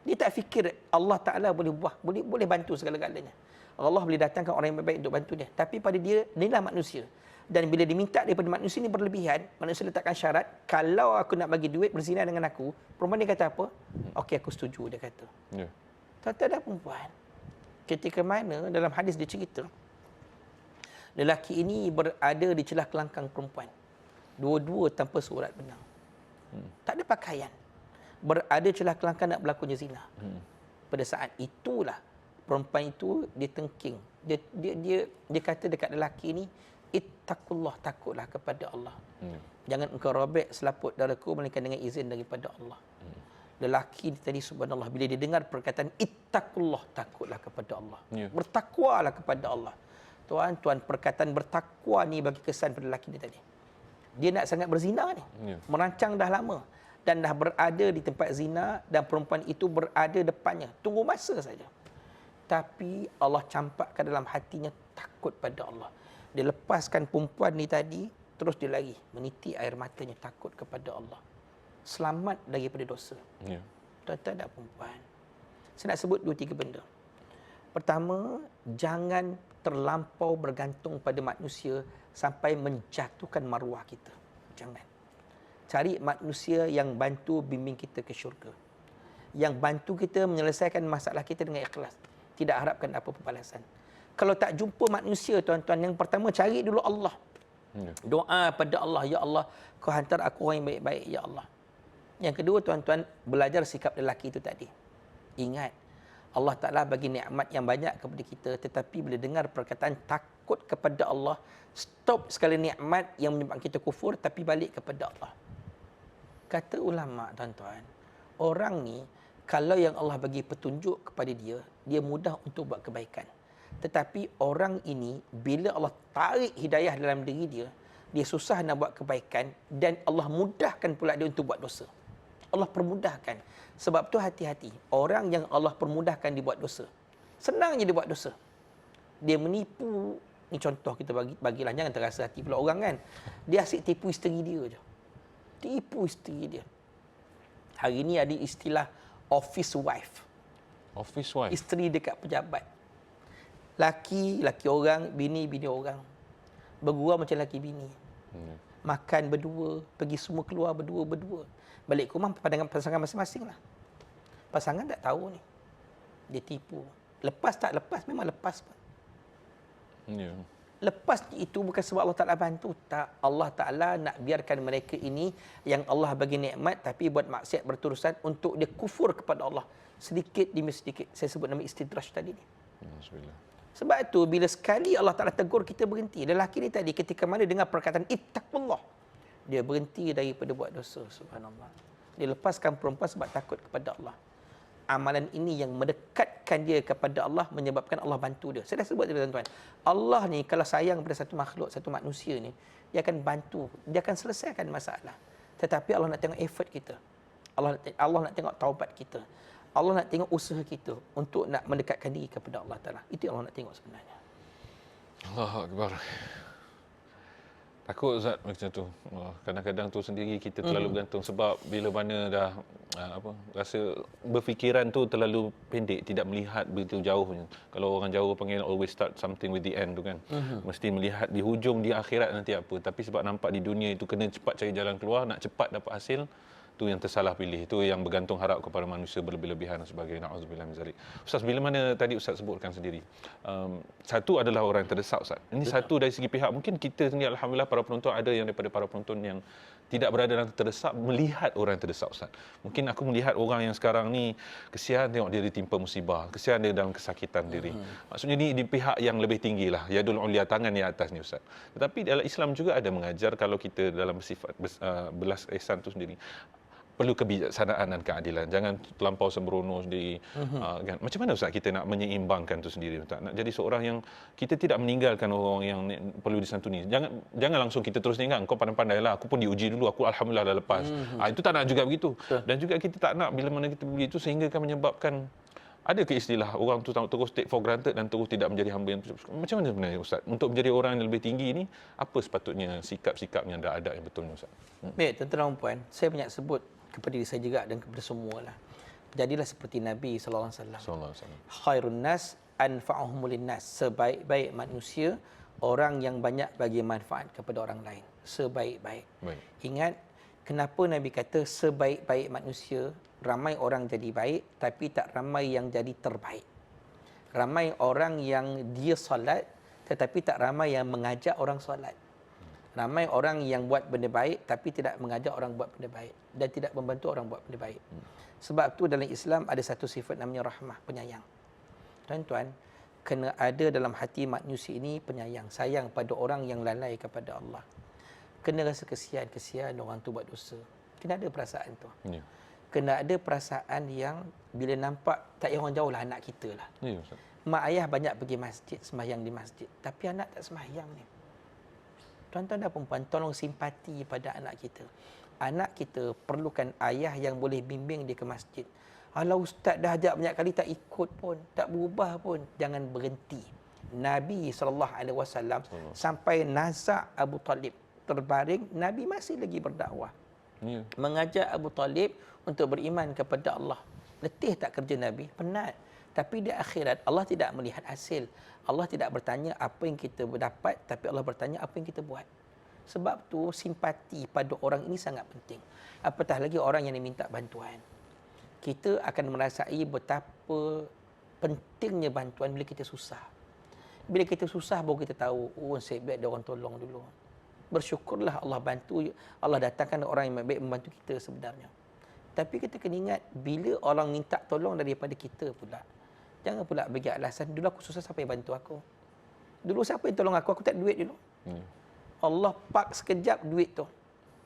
Dia tak fikir Allah Ta'ala boleh bantu segala-galanya. Allah boleh datangkan orang yang baik untuk bantu dia. Tapi pada dia, inilah manusia. Dan bila diminta daripada manusia ni berlebihan, manusia letakkan syarat, kalau aku nak bagi duit berzina dengan aku, perempuan dia kata apa? Okey, aku setuju, dia kata. Ya. Tuan-tuan dan perempuan, ketika mana dalam hadis dia cerita, lelaki ini berada di celah kelangkang perempuan. Dua-dua tanpa surat benang. Tak ada pakaian. Berada celah kelangkang nak berlakunya zina. Pada saat itulah perempuan itu dia tengking. Dia kata dekat lelaki ni, ittaqullah, takutlah kepada Allah. Jangan engkau robek selaput darahku melainkan dengan izin daripada Allah. Lelaki tadi subhanallah bila dia dengar perkataan ittaqullah, takutlah kepada Allah. Bertakwalah kepada Allah. Tuan-tuan, perkataan bertakwa ni bagi kesan pada lelaki dia tadi. Dia nak sangat berzina ni. Merancang dah lama dan dah berada di tempat zina dan perempuan itu berada depannya. Tunggu masa saja. Tapi Allah campakkan dalam hatinya takut pada Allah. Dia lepaskan perempuan ni tadi, terus dia lari, meniti air matanya, takut kepada Allah. Selamat daripada dosa. Ya. Tuan-tuan dan perempuan, saya nak sebut 2-3 benda. Pertama, jangan terlampau bergantung pada manusia sampai menjatuhkan maruah kita. Jangan. Cari manusia yang bantu bimbing kita ke syurga. Yang bantu kita menyelesaikan masalah kita dengan ikhlas. Tidak harapkan apa-apa balasan. Kalau tak jumpa manusia, tuan-tuan, yang pertama cari dulu Allah. Doa pada Allah, ya Allah, kau hantar aku orang yang baik-baik, ya Allah. Yang kedua, tuan-tuan, belajar sikap lelaki itu tadi. Ingat, Allah Ta'ala bagi nikmat yang banyak kepada kita, tetapi bila dengar perkataan takut kepada Allah, stop sekali nikmat yang menyebabkan kita kufur, tapi balik kepada Allah. Kata ulama, tuan-tuan, orang ni, kalau yang Allah bagi petunjuk kepada dia, dia mudah untuk buat kebaikan. Tetapi orang ini, bila Allah tarik hidayah dalam diri dia, Dia susah nak buat kebaikan dan Allah mudahkan pula dia untuk buat dosa. Allah permudahkan. Sebab tu hati-hati. Orang yang Allah permudahkan dia buat dosa. Senang je dia buat dosa. Dia menipu. Ni contoh kita bagilah, jangan terasa hati pula orang kan. Dia asyik tipu isteri dia je. Tipu isteri dia. Hari ni ada istilah office wife. Office wife. Isteri dekat pejabat. Laki orang, bini orang. Bergurau macam laki bini. Makan berdua, pergi semua keluar berdua. Balik ke rumah pandangan pasangan masing-masing lah. Pasangan tak tahu ni. Dia tipu. Lepas tak lepas, memang lepas pun. Ya. Lepas itu bukan sebab Allah Ta'ala bantu. Tak. Allah Ta'ala nak biarkan mereka ini yang Allah bagi nikmat tapi buat maksiat berterusan untuk dia kufur kepada Allah. Sedikit demi sedikit. Saya sebut nama istidraj tadi ni. Alhamdulillah. Sebab itu bila sekali Allah Ta'ala tegur kita berhenti. Lelaki ni tadi ketika mana dengar perkataan ittaqullah, dia berhenti daripada buat dosa. Subhanallah. Dia lepaskan perempuan sebab takut kepada Allah. Amalan ini yang mendekatkan dia kepada Allah, menyebabkan Allah bantu dia. Saya dah sebut tadi tuan-tuan. Allah ni kalau sayang pada satu makhluk, satu manusia ni, dia akan bantu, dia akan selesaikan masalah. Tetapi Allah nak tengok effort kita. Allah nak tengok taubat kita. Allah nak tengok usaha kita untuk nak mendekatkan diri kepada Allah Ta'ala. Itu yang Allah nak tengok sebenarnya. Allahu Akbar. Takut Ustaz macam tu. Kadang-kadang tu sendiri kita terlalu bergantung sebab bila mana dah rasa berfikiran tu terlalu pendek, tidak melihat begitu jauhnya. Kalau orang jauh panggil always start something with the end tu kan. Mesti melihat di hujung di akhirat nanti apa. Tapi sebab nampak di dunia itu kena cepat cari jalan keluar, nak cepat dapat hasil, tu yang tersalah pilih, tu yang bergantung harap kepada manusia berlebih-lebihan dan sebagainya. Na'udzubillah min zalik. Ustaz, bila mana tadi Ustaz sebutkan sendiri, satu adalah orang yang terdesak Ustaz. Ini satu dari segi pihak, mungkin kita sendiri alhamdulillah para penonton, ada yang daripada para penonton yang tidak berada dalam terdesak melihat orang yang terdesak Ustaz. Mungkin aku melihat orang yang sekarang ni kesian tengok dia ditimpa musibah, kesian dia dalam kesakitan diri. Maksudnya ni di pihak yang lebih tinggi lah, yadul ulia, tangan di atas ni Ustaz. Tetapi dalam Islam juga ada mengajar kalau kita dalam bersifat belas ihsan tu sendiri, perlu kebijaksanaan dan keadilan. Jangan terlampau sembrono sendiri. Kan? Macam mana Ustaz kita nak menyeimbangkan tu sendiri Ustaz? Nak jadi seorang yang kita tidak meninggalkan orang yang perlu disantuni. Jangan langsung kita terus ingat kau pandai-pandailah, aku pun diuji dulu, aku alhamdulillah dah lepas. Itu tak nak juga begitu. Dan juga kita tak nak bila mana kita begitu sehingga akan menyebabkan ada ke istilah orang tu terus take for granted dan terus tidak menjadi hamba yang macam mana sebenarnya Ustaz? Untuk menjadi orang yang lebih tinggi ni, apa sepatutnya sikap-sikapnya dan adab yang betulnya Ustaz? Baik, tuan-tuan dan puan, saya banyak sebut kepada diri saya juga dan kepada semualah. Jadilah seperti Nabi sallallahu alaihi wasallam. Khairun nas anfa'uhum linnas. Sebaik-baik manusia orang yang banyak bagi manfaat kepada orang lain. Sebaik-baik. Ingat kenapa Nabi kata sebaik-baik manusia? Ramai orang jadi baik tapi tak ramai yang jadi terbaik. Ramai orang yang dia solat tetapi tak ramai yang mengajak orang solat. Ramai orang yang buat benda baik tapi tidak mengajak orang buat benda baik dan tidak membantu orang buat benda baik. Sebab tu dalam Islam ada satu sifat namanya rahmah, penyayang. Tuan-tuan, kena ada dalam hati manusia ini penyayang, sayang pada orang yang lalai kepada Allah. Kena rasa kesian orang tu buat dosa. Kena ada perasaan tu. Ya. Kena ada perasaan yang bila nampak tak payah orang jauh lah, anak kita lah. Ya, Ustaz. Mak ayah banyak pergi masjid, sembahyang di masjid, tapi anak tak sembahyang ni. Tuan-tuan dan perempuan, tolong simpati pada anak kita. Anak kita perlukan ayah yang boleh bimbing dia ke masjid. Kalau ustaz dah ajak banyak kali tak ikut pun, tak berubah pun, jangan berhenti. Nabi SAW sampai nazak Abu Talib terbaring, Nabi masih lagi berdakwah. Ya. Mengajak Abu Talib untuk beriman kepada Allah. Letih tak kerja Nabi? Penat. Tapi di akhirat Allah tidak melihat hasil. Allah tidak bertanya apa yang kita dapat, tapi Allah bertanya apa yang kita buat. Sebab tu simpati pada orang ini sangat penting. Apatah lagi orang yang diminta bantuan. Kita akan merasai betapa pentingnya bantuan bila kita susah. Bila kita susah baru kita tahu, oh nasib baik ada orang tolong dulu. Bersyukurlah Allah bantu, Allah datangkan orang yang baik membantu kita sebenarnya. Tapi kita kena ingat, bila orang minta tolong daripada kita pula, jangan pula bagi alasan, dulu aku susah siapa yang bantu aku? Dulu siapa yang tolong aku? Aku tak ada duit dulu. Allah pak sekejap duit tu.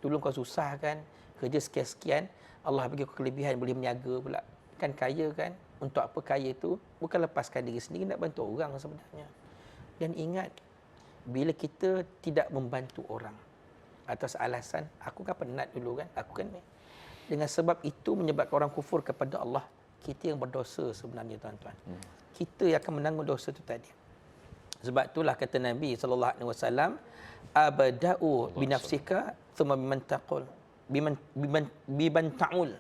Dulu kau susah kan, kerja sekian-sekian, Allah bagi kau kelebihan, boleh meniaga pula. Kan kaya kan? Untuk apa kaya tu? Bukan lepaskan diri sendiri, nak bantu orang sebenarnya. Dan ingat, bila kita tidak membantu orang, atas alasan aku kan penat dulu kan, aku kan ni. Dengan sebab itu menyebabkan orang kufur kepada Allah, kita yang berdosa sebenarnya tuan-tuan. Kita yang akan menanggung dosa itu tadi. Sebab itulah kata Nabi sallallahu alaihi wasallam, abda'u bi nafsika thumma biman taqul biman ta'ul.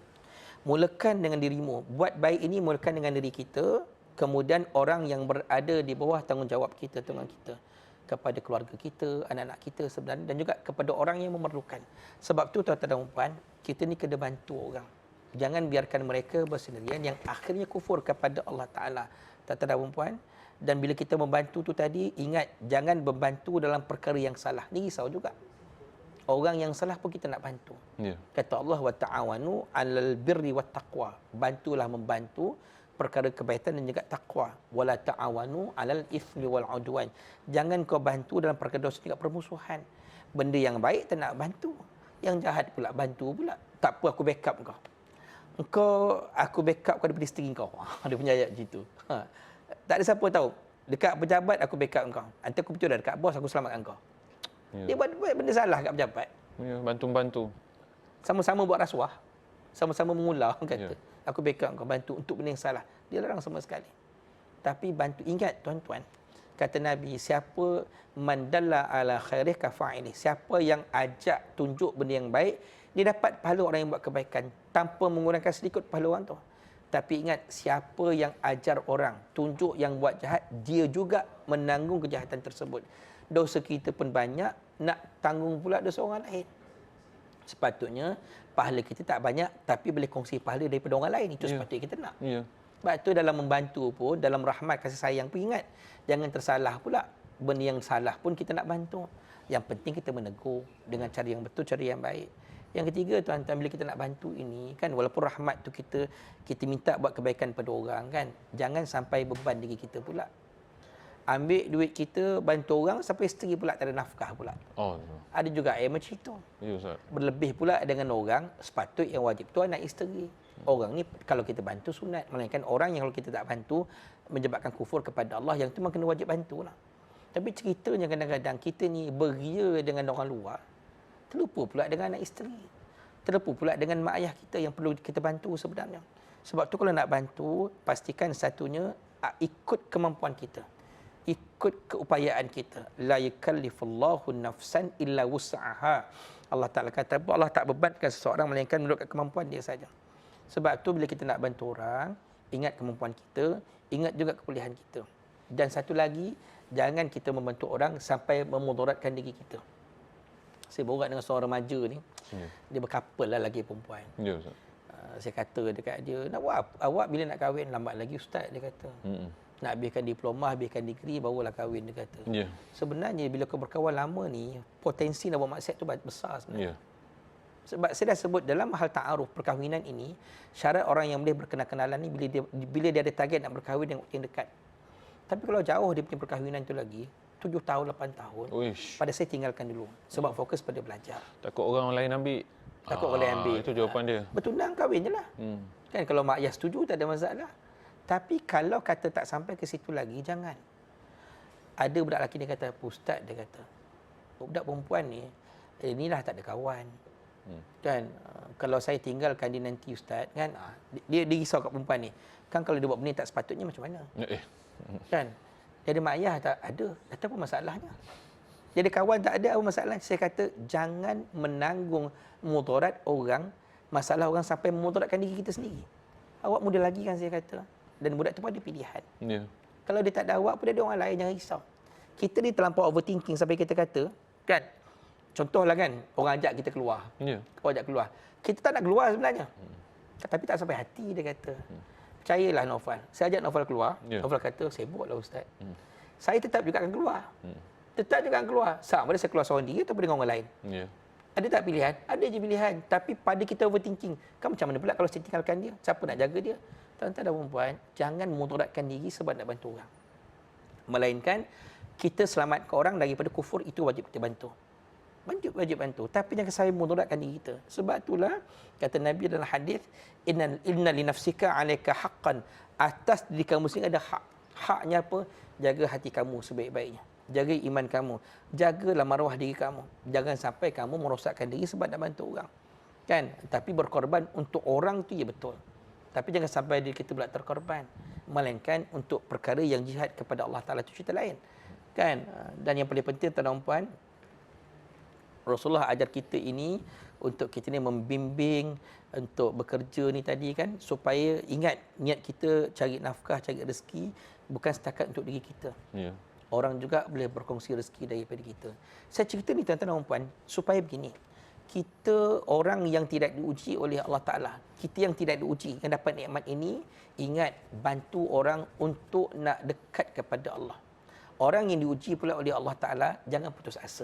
Mulakan dengan dirimu. Buat baik ini mulakan dengan diri kita, kemudian orang yang berada di bawah tanggungjawab kita dengan kita, kepada keluarga kita, anak-anak kita sebenarnya, dan juga kepada orang yang memerlukan. Sebab tu tuan-tuan dan puan, kita ni kena bantu orang. Jangan biarkan mereka bersendirian yang akhirnya kufur kepada Allah Ta'ala. Tuan-tuan dan puan, dan bila kita membantu tu tadi, ingat jangan membantu dalam perkara yang salah. Ni risau juga. Orang yang salah pun kita nak bantu. Ya. Kata Allah, wa ta'awanu 'alal birri wat taqwa. Bantulah membantu perkara kebaikan dan juga takwa. Wala ta'awanu 'alal itsmi wal 'udwan. Jangan kau bantu dalam perkara dosa juga permusuhan. Benda yang baik tak nak bantu, yang jahat pula bantu pula. Tak apa, aku backup kau. Aku backup kau daripada isteri kau. Dia punya ayat gitu. Tak ada siapa tahu. Dekat pejabat aku backup kau. Nanti aku betul dah dekat bos aku selamatkan kau. Ya. Dia buat benda salah kat pejabat. Ya, bantu-bantu. Sama-sama buat rasuah. Sama-sama mengular Ya. kata. Aku backup kau, bantu untuk benda yang salah. Dia larang sama sekali. Tapi bantu, ingat tuan-tuan, kata Nabi, siapa mandalla ala khairih kafa'ilih, siapa yang ajak tunjuk benda yang baik, dia dapat pahala orang yang buat kebaikan tanpa menggunakan sedikit pahala orang tu. Tapi ingat, siapa yang ajar orang tunjuk yang buat jahat, dia juga menanggung kejahatan tersebut. Dosa kita pun banyak, nak tanggung pula dosa orang lain. Sepatutnya pahala kita tak banyak, tapi boleh kongsi pahala daripada orang lain. Itu sepatutnya kita nak. Ya. Sebab tu dalam membantu pun, dalam rahmat kasih sayang pun ingat, jangan tersalah pula. Benda yang salah pun kita nak bantu. Yang penting kita menegur dengan cara yang betul, cara yang baik. Yang ketiga tuan-tuan, bila kita nak bantu ini kan, walaupun rahmat tu kita minta buat kebaikan pada orang kan, jangan sampai beban diri kita pula. Ambil duit kita bantu orang sampai isteri pula tak ada nafkah pula. Oh. Ada juga macam itu. Ya, Ustaz. Berlebih pula dengan orang, sepatut yang wajib tu anak isteri. Orang ni kalau kita bantu sunat, melainkan orang yang kalau kita tak bantu menyebabkan kufur kepada Allah, yang tu memang kena wajib bantulah. Tapi ceritanya kadang-kadang kita ni beria dengan orang luar, terlupa pula dengan anak isteri. Terlupa pula dengan mak ayah kita yang perlu kita bantu sebenarnya. Sebab tu kalau nak bantu, pastikan satunya ikut kemampuan kita. Ikut keupayaan kita. La yukallifullahu nafsan illa wus'aha. Allah Ta'ala kata, Allah tak bebankan seseorang melainkan menurut kemampuan dia saja. Sebab tu bila kita nak bantu orang, ingat kemampuan kita, ingat juga kebolehan kita. Dan satu lagi, jangan kita membantu orang sampai memudaratkan diri kita. Saya berurat dengan seorang remaja ni. Dia berkapal lah lagi perempuan. Ya, Ustaz. Saya kata dekat dia, nak buat apa? Awak bila nak kahwin? Lambat lagi Ustaz, dia kata. Nak habiskan diploma, habiskan degree, barulah kahwin, dia kata. Ya. Sebenarnya bila kau berkawan lama ni, potensi nak buat maksiat tu besar Ya. sebenarnya. Sebab saya dah sebut dalam hal ta'aruf perkahwinan ini, syarat orang yang boleh berkenal-kenalan ni bila dia ada target nak berkahwin dengan yang dekat. Tapi kalau jauh dia punya perkahwinan tu lagi, 7 tahun, 8 tahun, Uish. pada saya tinggalkan dulu. Sebab fokus pada belajar. Takut orang lain ambil. Takut orang lain ambil. Itu jawapan dia. Bertunang, kahwin je lah. Kan kalau mak ayah setuju, tak ada masalah. Tapi kalau kata tak sampai ke situ lagi, jangan. Ada budak lelaki dia kata, Ustaz, dia kata, budak perempuan ni, inilah tak ada kawan. Kan, kalau saya tinggalkan dia nanti Ustaz, kan, dia risau kat perempuan ni. Kan kalau dia buat benda tak sepatutnya macam mana? Kan, dia ada mak ayah tak ada. Kata apa masalahnya? Dia ada kawan tak ada, apa masalah? Saya kata, jangan menanggung mudarat orang, masalah orang sampai memudaratkan diri kita sendiri. Awak muda lagi kan, saya kata. Dan budak tu pun ada pilihan. Ya. Kalau dia tak ada awak pun dia ada orang lain, jangan risau. Kita ni terlampau overthinking sampai kita kata, kan, contohlah kan, orang ajak kita keluar. Ya. Orang ajak keluar. Kita tak nak keluar sebenarnya. Tapi tak sampai hati, dia kata. Percayalah Naufal. Saya ajak Naufal keluar. Ya. Naufal kata, sibuklah Ustaz. Saya tetap juga akan keluar. Tetap juga akan keluar. Sama ada saya keluar seorang diri atau dengan orang lain. Ya. Ada tak pilihan? Ada je pilihan. Tapi pada kita overthinking. Kan macam mana pula kalau saya tinggalkan dia? Siapa nak jaga dia? Tuan-tuan dan perempuan, jangan memudaratkan diri sebab nak bantu orang. Melainkan, kita selamatkan orang daripada kufur, itu wajib kita bantu. Wajib bantu. Tapi jangan sampai memudaratkan diri kita. Sebab itulah, kata Nabi dalam hadis, inna li nafsika alaika haqqan. Atas diri kamu sendiri ada hak. Haknya apa? Jaga hati kamu sebaik-baiknya. jaga iman kamu, jagalah maruah diri kamu. Jangan sampai kamu merosakkan diri sebab nak bantu orang. Kan? Tapi berkorban untuk orang tu ya betul. Tapi jangan sampai diri kita pula terkorban. Melainkan untuk perkara yang jihad kepada Allah Ta'ala itu cerita lain. Kan? Dan yang paling penting tuan-tuan dan puan, Rasulullah ajar kita ini untuk kita ni membimbing untuk bekerja ni tadi kan, supaya ingat niat kita cari nafkah, cari rezeki bukan setakat untuk diri kita. Ya. Orang juga boleh berkongsi rezeki daripada kita. Saya cerita ni tuan-tuan dan puan supaya begini. Kita orang yang tidak diuji oleh Allah Ta'ala, kita yang tidak diuji, yang dapat nikmat ini, ingat bantu orang untuk nak dekat kepada Allah. Orang yang diuji pula oleh Allah Ta'ala, jangan putus asa.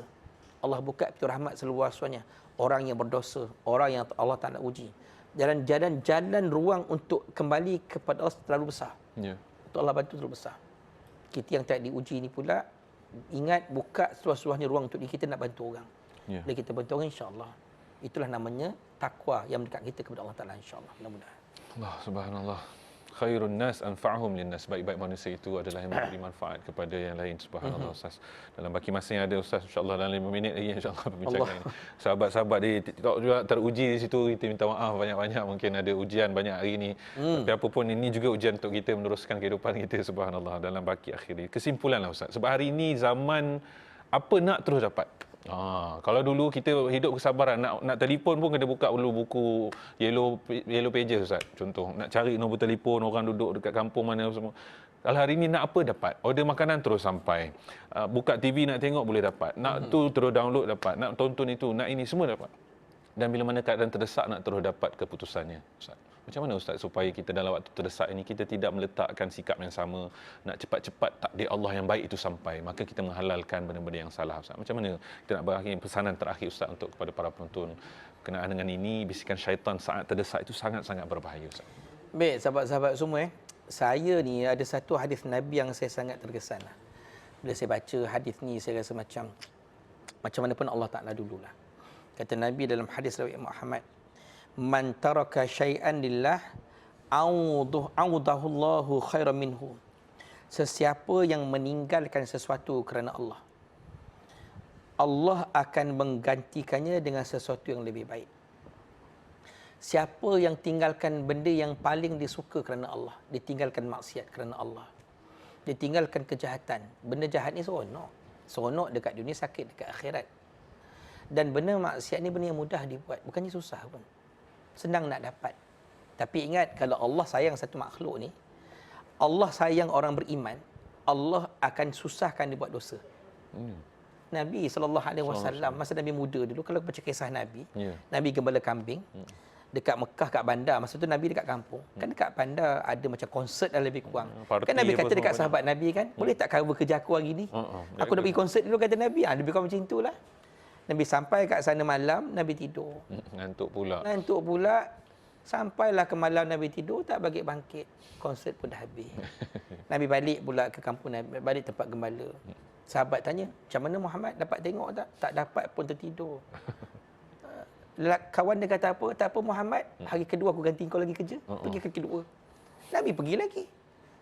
Allah buka pintu rahmat seluas-luasnya. Orang yang berdosa, orang yang Allah Ta'ala uji. Jalan ruang untuk kembali kepada Allah terlalu besar. Ya. Untuk Allah bantu terlalu besar. Kita yang tak diuji ni pula, ingat buka seluas-luasnya ruang untuk kita nak bantu orang. Ya. Bila kita bantu orang, insya-Allah. Itulah namanya takwa yang mendekat kita kepada Allah Ta'ala, insya-Allah. Mudah-mudahan. Allah subhanallah. Khairun nas anfa'uhum linnas. Baik-baik manusia itu adalah yang memberi manfaat kepada yang lain. Subhanallah Ustaz. Dalam baki masa yang ada Ustaz, insya-Allah dalam 5 minit lagi insya-Allah perbincangan ini. Sahabat-sahabat di TikTok juga teruji di situ. Kita minta maaf banyak-banyak, mungkin ada ujian banyak hari ini. Tapi apapun ini juga ujian untuk kita meneruskan kehidupan kita, subhanallah, dalam baki akhir ini. Kesimpulanlah Ustaz. Sebab hari ini zaman apa nak terus dapat. Kalau dulu kita hidup kesabaran, nak telefon pun kena buka dulu buku yellow pages Ustaz. Contoh, nak cari nombor telefon orang duduk dekat kampung mana semua. Kalau hari ini nak apa dapat. Order makanan terus sampai. Buka TV nak tengok boleh dapat. Nak tu terus download dapat. Nak tonton itu, nak ini semua dapat. Dan bila mana keadaan terdesak nak terus dapat keputusannya Ustaz. Macam mana Ustaz supaya kita dalam waktu terdesak ini kita tidak meletakkan sikap yang sama, nak cepat-cepat takdir Allah yang baik itu sampai, maka kita menghalalkan benda-benda yang salah Ustaz. Macam mana kita nak berakhir pesanan terakhir Ustaz untuk kepada para penonton berkenaan dengan ini, bisikan syaitan saat terdesak itu sangat-sangat berbahaya Ustaz. Baik, sahabat-sahabat semua, saya ni ada satu hadis Nabi yang saya sangat terkesan lah. Bila saya baca hadis ni, saya rasa macam mana pun Allah Ta'ala dululah. Kata Nabi dalam hadis riwayat Muhammad, man taraka syai'an lillah awdahu Allahu khairan minhu. Sesiapa yang meninggalkan sesuatu kerana Allah, Allah akan menggantikannya dengan sesuatu yang lebih baik. Siapa yang tinggalkan benda yang paling disuka kerana Allah, ditinggalkan maksiat kerana Allah, ditinggalkan kejahatan. Benda jahat ni seronok. Seronok dekat dunia, sakit dekat akhirat. Dan benda maksiat ni benda yang mudah dibuat, bukannya susah pun. Senang nak dapat. Tapi ingat, kalau Allah sayang satu makhluk ni, Allah sayang orang beriman, Allah akan susahkan dia buat dosa. Nabi SAW, masa Nabi muda dulu, kalau baca kisah Nabi, Nabi gembala kambing, dekat Mekah, kat bandar. Masa tu Nabi dekat kampung. Kan dekat bandar ada macam konsert dah lebih kurang. Kan Nabi kata dekat sahabat Nabi kan, boleh tak cover kerja aku hari ni? Aku nak pergi konsert dulu, kata Nabi. Lebih kurang macam itulah. Nabi sampai kat sana malam, Nabi tidur. Ngantuk pula. Sampailah ke malam Nabi tidur, tak bangkit. Konsert pun dah habis. Nabi balik pula ke kampung Nabi, balik tempat gembala. Sahabat tanya, macam mana Muhammad, dapat tengok tak? Tak dapat pun tertidur. Kawan dia kata apa? Tak apa Muhammad, hari kedua aku ganti kau lagi kerja. Pergi ke kedua. Nabi pergi lagi.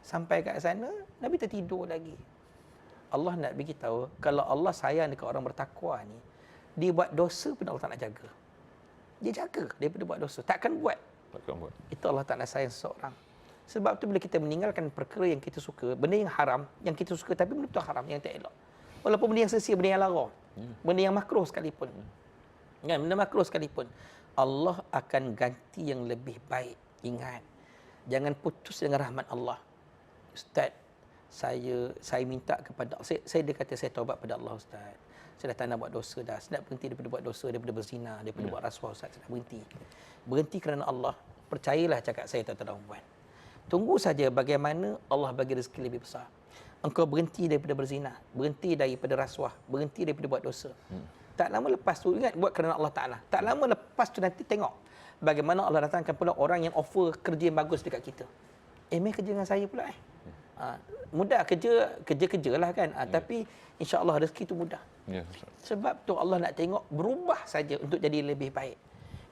Sampai kat sana, Nabi tertidur lagi. Allah nak beritahu, kalau Allah sayang dekat orang bertakwa ni, dia buat dosa pun Allah tak nak jaga. Dia jaga daripada buat dosa. Takkan buat. Itu Allah tak nak sayang seseorang. Sebab tu bila kita meninggalkan perkara yang kita suka, benda yang haram, yang kita suka tapi benda tu haram, yang tak elok. Walaupun benda yang sesia, benda yang lara. Benda yang makruh sekalipun. Kan, benda makruh sekalipun. Allah akan ganti yang lebih baik. Ingat. Jangan putus dengan rahmat Allah. Ustaz, saya minta kepada saya dia kata saya taubat pada Allah Ustaz. Saya dah tak nak buat dosa dah. Saya nak berhenti daripada buat dosa, daripada berzina, daripada buat rasuah Ustaz. Saya nak berhenti. Berhenti kerana Allah. Percayalah cakap saya tuan-tuan dan puan. Tunggu saja bagaimana Allah bagi rezeki lebih besar. Engkau berhenti daripada berzina, berhenti daripada rasuah, berhenti daripada buat dosa. Tak lama lepas tu, ingat buat kerana Allah Ta'ala. Tak lama lepas tu nanti tengok bagaimana Allah datangkan pula orang yang offer kerja yang bagus dekat kita. Mai kerja dengan saya pula mudah kerja-kerjalah kan. Tapi insya-Allah rezeki tu mudah. Sebab tu Allah nak tengok berubah saja untuk jadi lebih baik.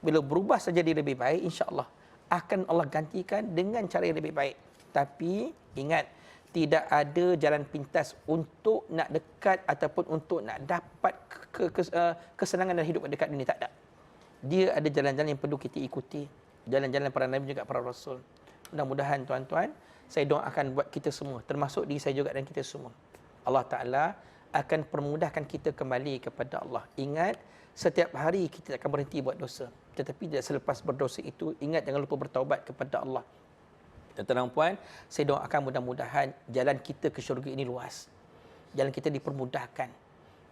Bila berubah saja jadi lebih baik, insya-Allah akan Allah gantikan dengan cara yang lebih baik. Tapi ingat, Tidak ada jalan pintas untuk nak dekat ataupun untuk nak dapat kesenangan dalam hidup dekat dunia. Tak ada. Dia ada jalan-jalan yang perlu kita ikuti. Jalan-jalan para Nabi juga para Rasul. Mudah-mudahan tuan-tuan, saya doakan buat kita semua, termasuk diri saya juga dan kita semua. Allah Ta'ala akan permudahkan kita kembali kepada Allah. Ingat, setiap hari kita akan berhenti buat dosa. Tetapi tidak selepas berdosa itu, ingat jangan lupa bertaubat kepada Allah. Tuan-tuan dan puan, saya doakan mudah-mudahan jalan kita ke syurga ini luas. Jalan kita dipermudahkan.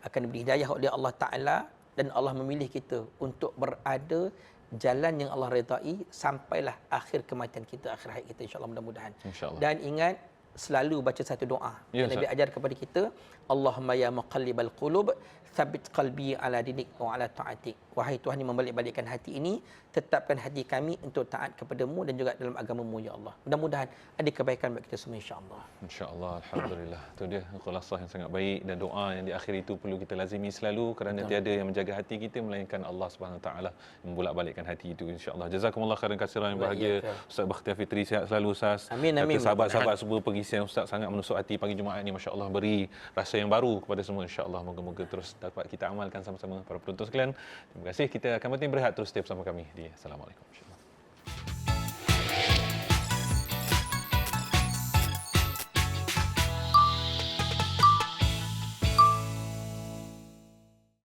Akan diberi hidayah oleh Allah Ta'ala dan Allah memilih kita untuk berada jalan yang Allah redai sampailah akhir kematian kita, akhir hayat kita, insya-Allah, mudah-mudahan. InsyaAllah. Dan ingat, selalu baca satu doa Ya, yang Nabi ajar kepada kita, Allahumma ya muqallibal qulub tsabbit qalbi ala dinik wa ala ta'atik. Wahai Tuhan yang membalik-balikkan hati ini, tetapkan hati kami untuk taat kepadamu dan juga dalam agamamu, ya Allah. Mudah-mudahan ada kebaikan bagi kita semua, insya-Allah. InsyaAllah, Alhamdulillah. Itu dia khulasah yang sangat baik, dan doa yang di akhir itu perlu kita lazimi selalu, kerana tiada yang menjaga hati kita melainkan Allah Subhanahu Wa Taala yang membolak-balikkan hati itu, insya-Allah. Jazakumullah khairan katsiran yang bahagia. Ustaz Bakhtiar Fitri, sihat selalu Ustaz. Amin, amin. Kata sahabat-sahabat semua, pengisian Ustaz sangat menusuk hati pagi Jumaat ini, masya-Allah, beri rasa yang baru kepada semua, insya-Allah. Moga-moga terus dapat kita amalkan sama-sama para penonton sekalian. Terima kasih. Kita akan berhenti berehat, terus stay bersama kami di Assalamualaikum.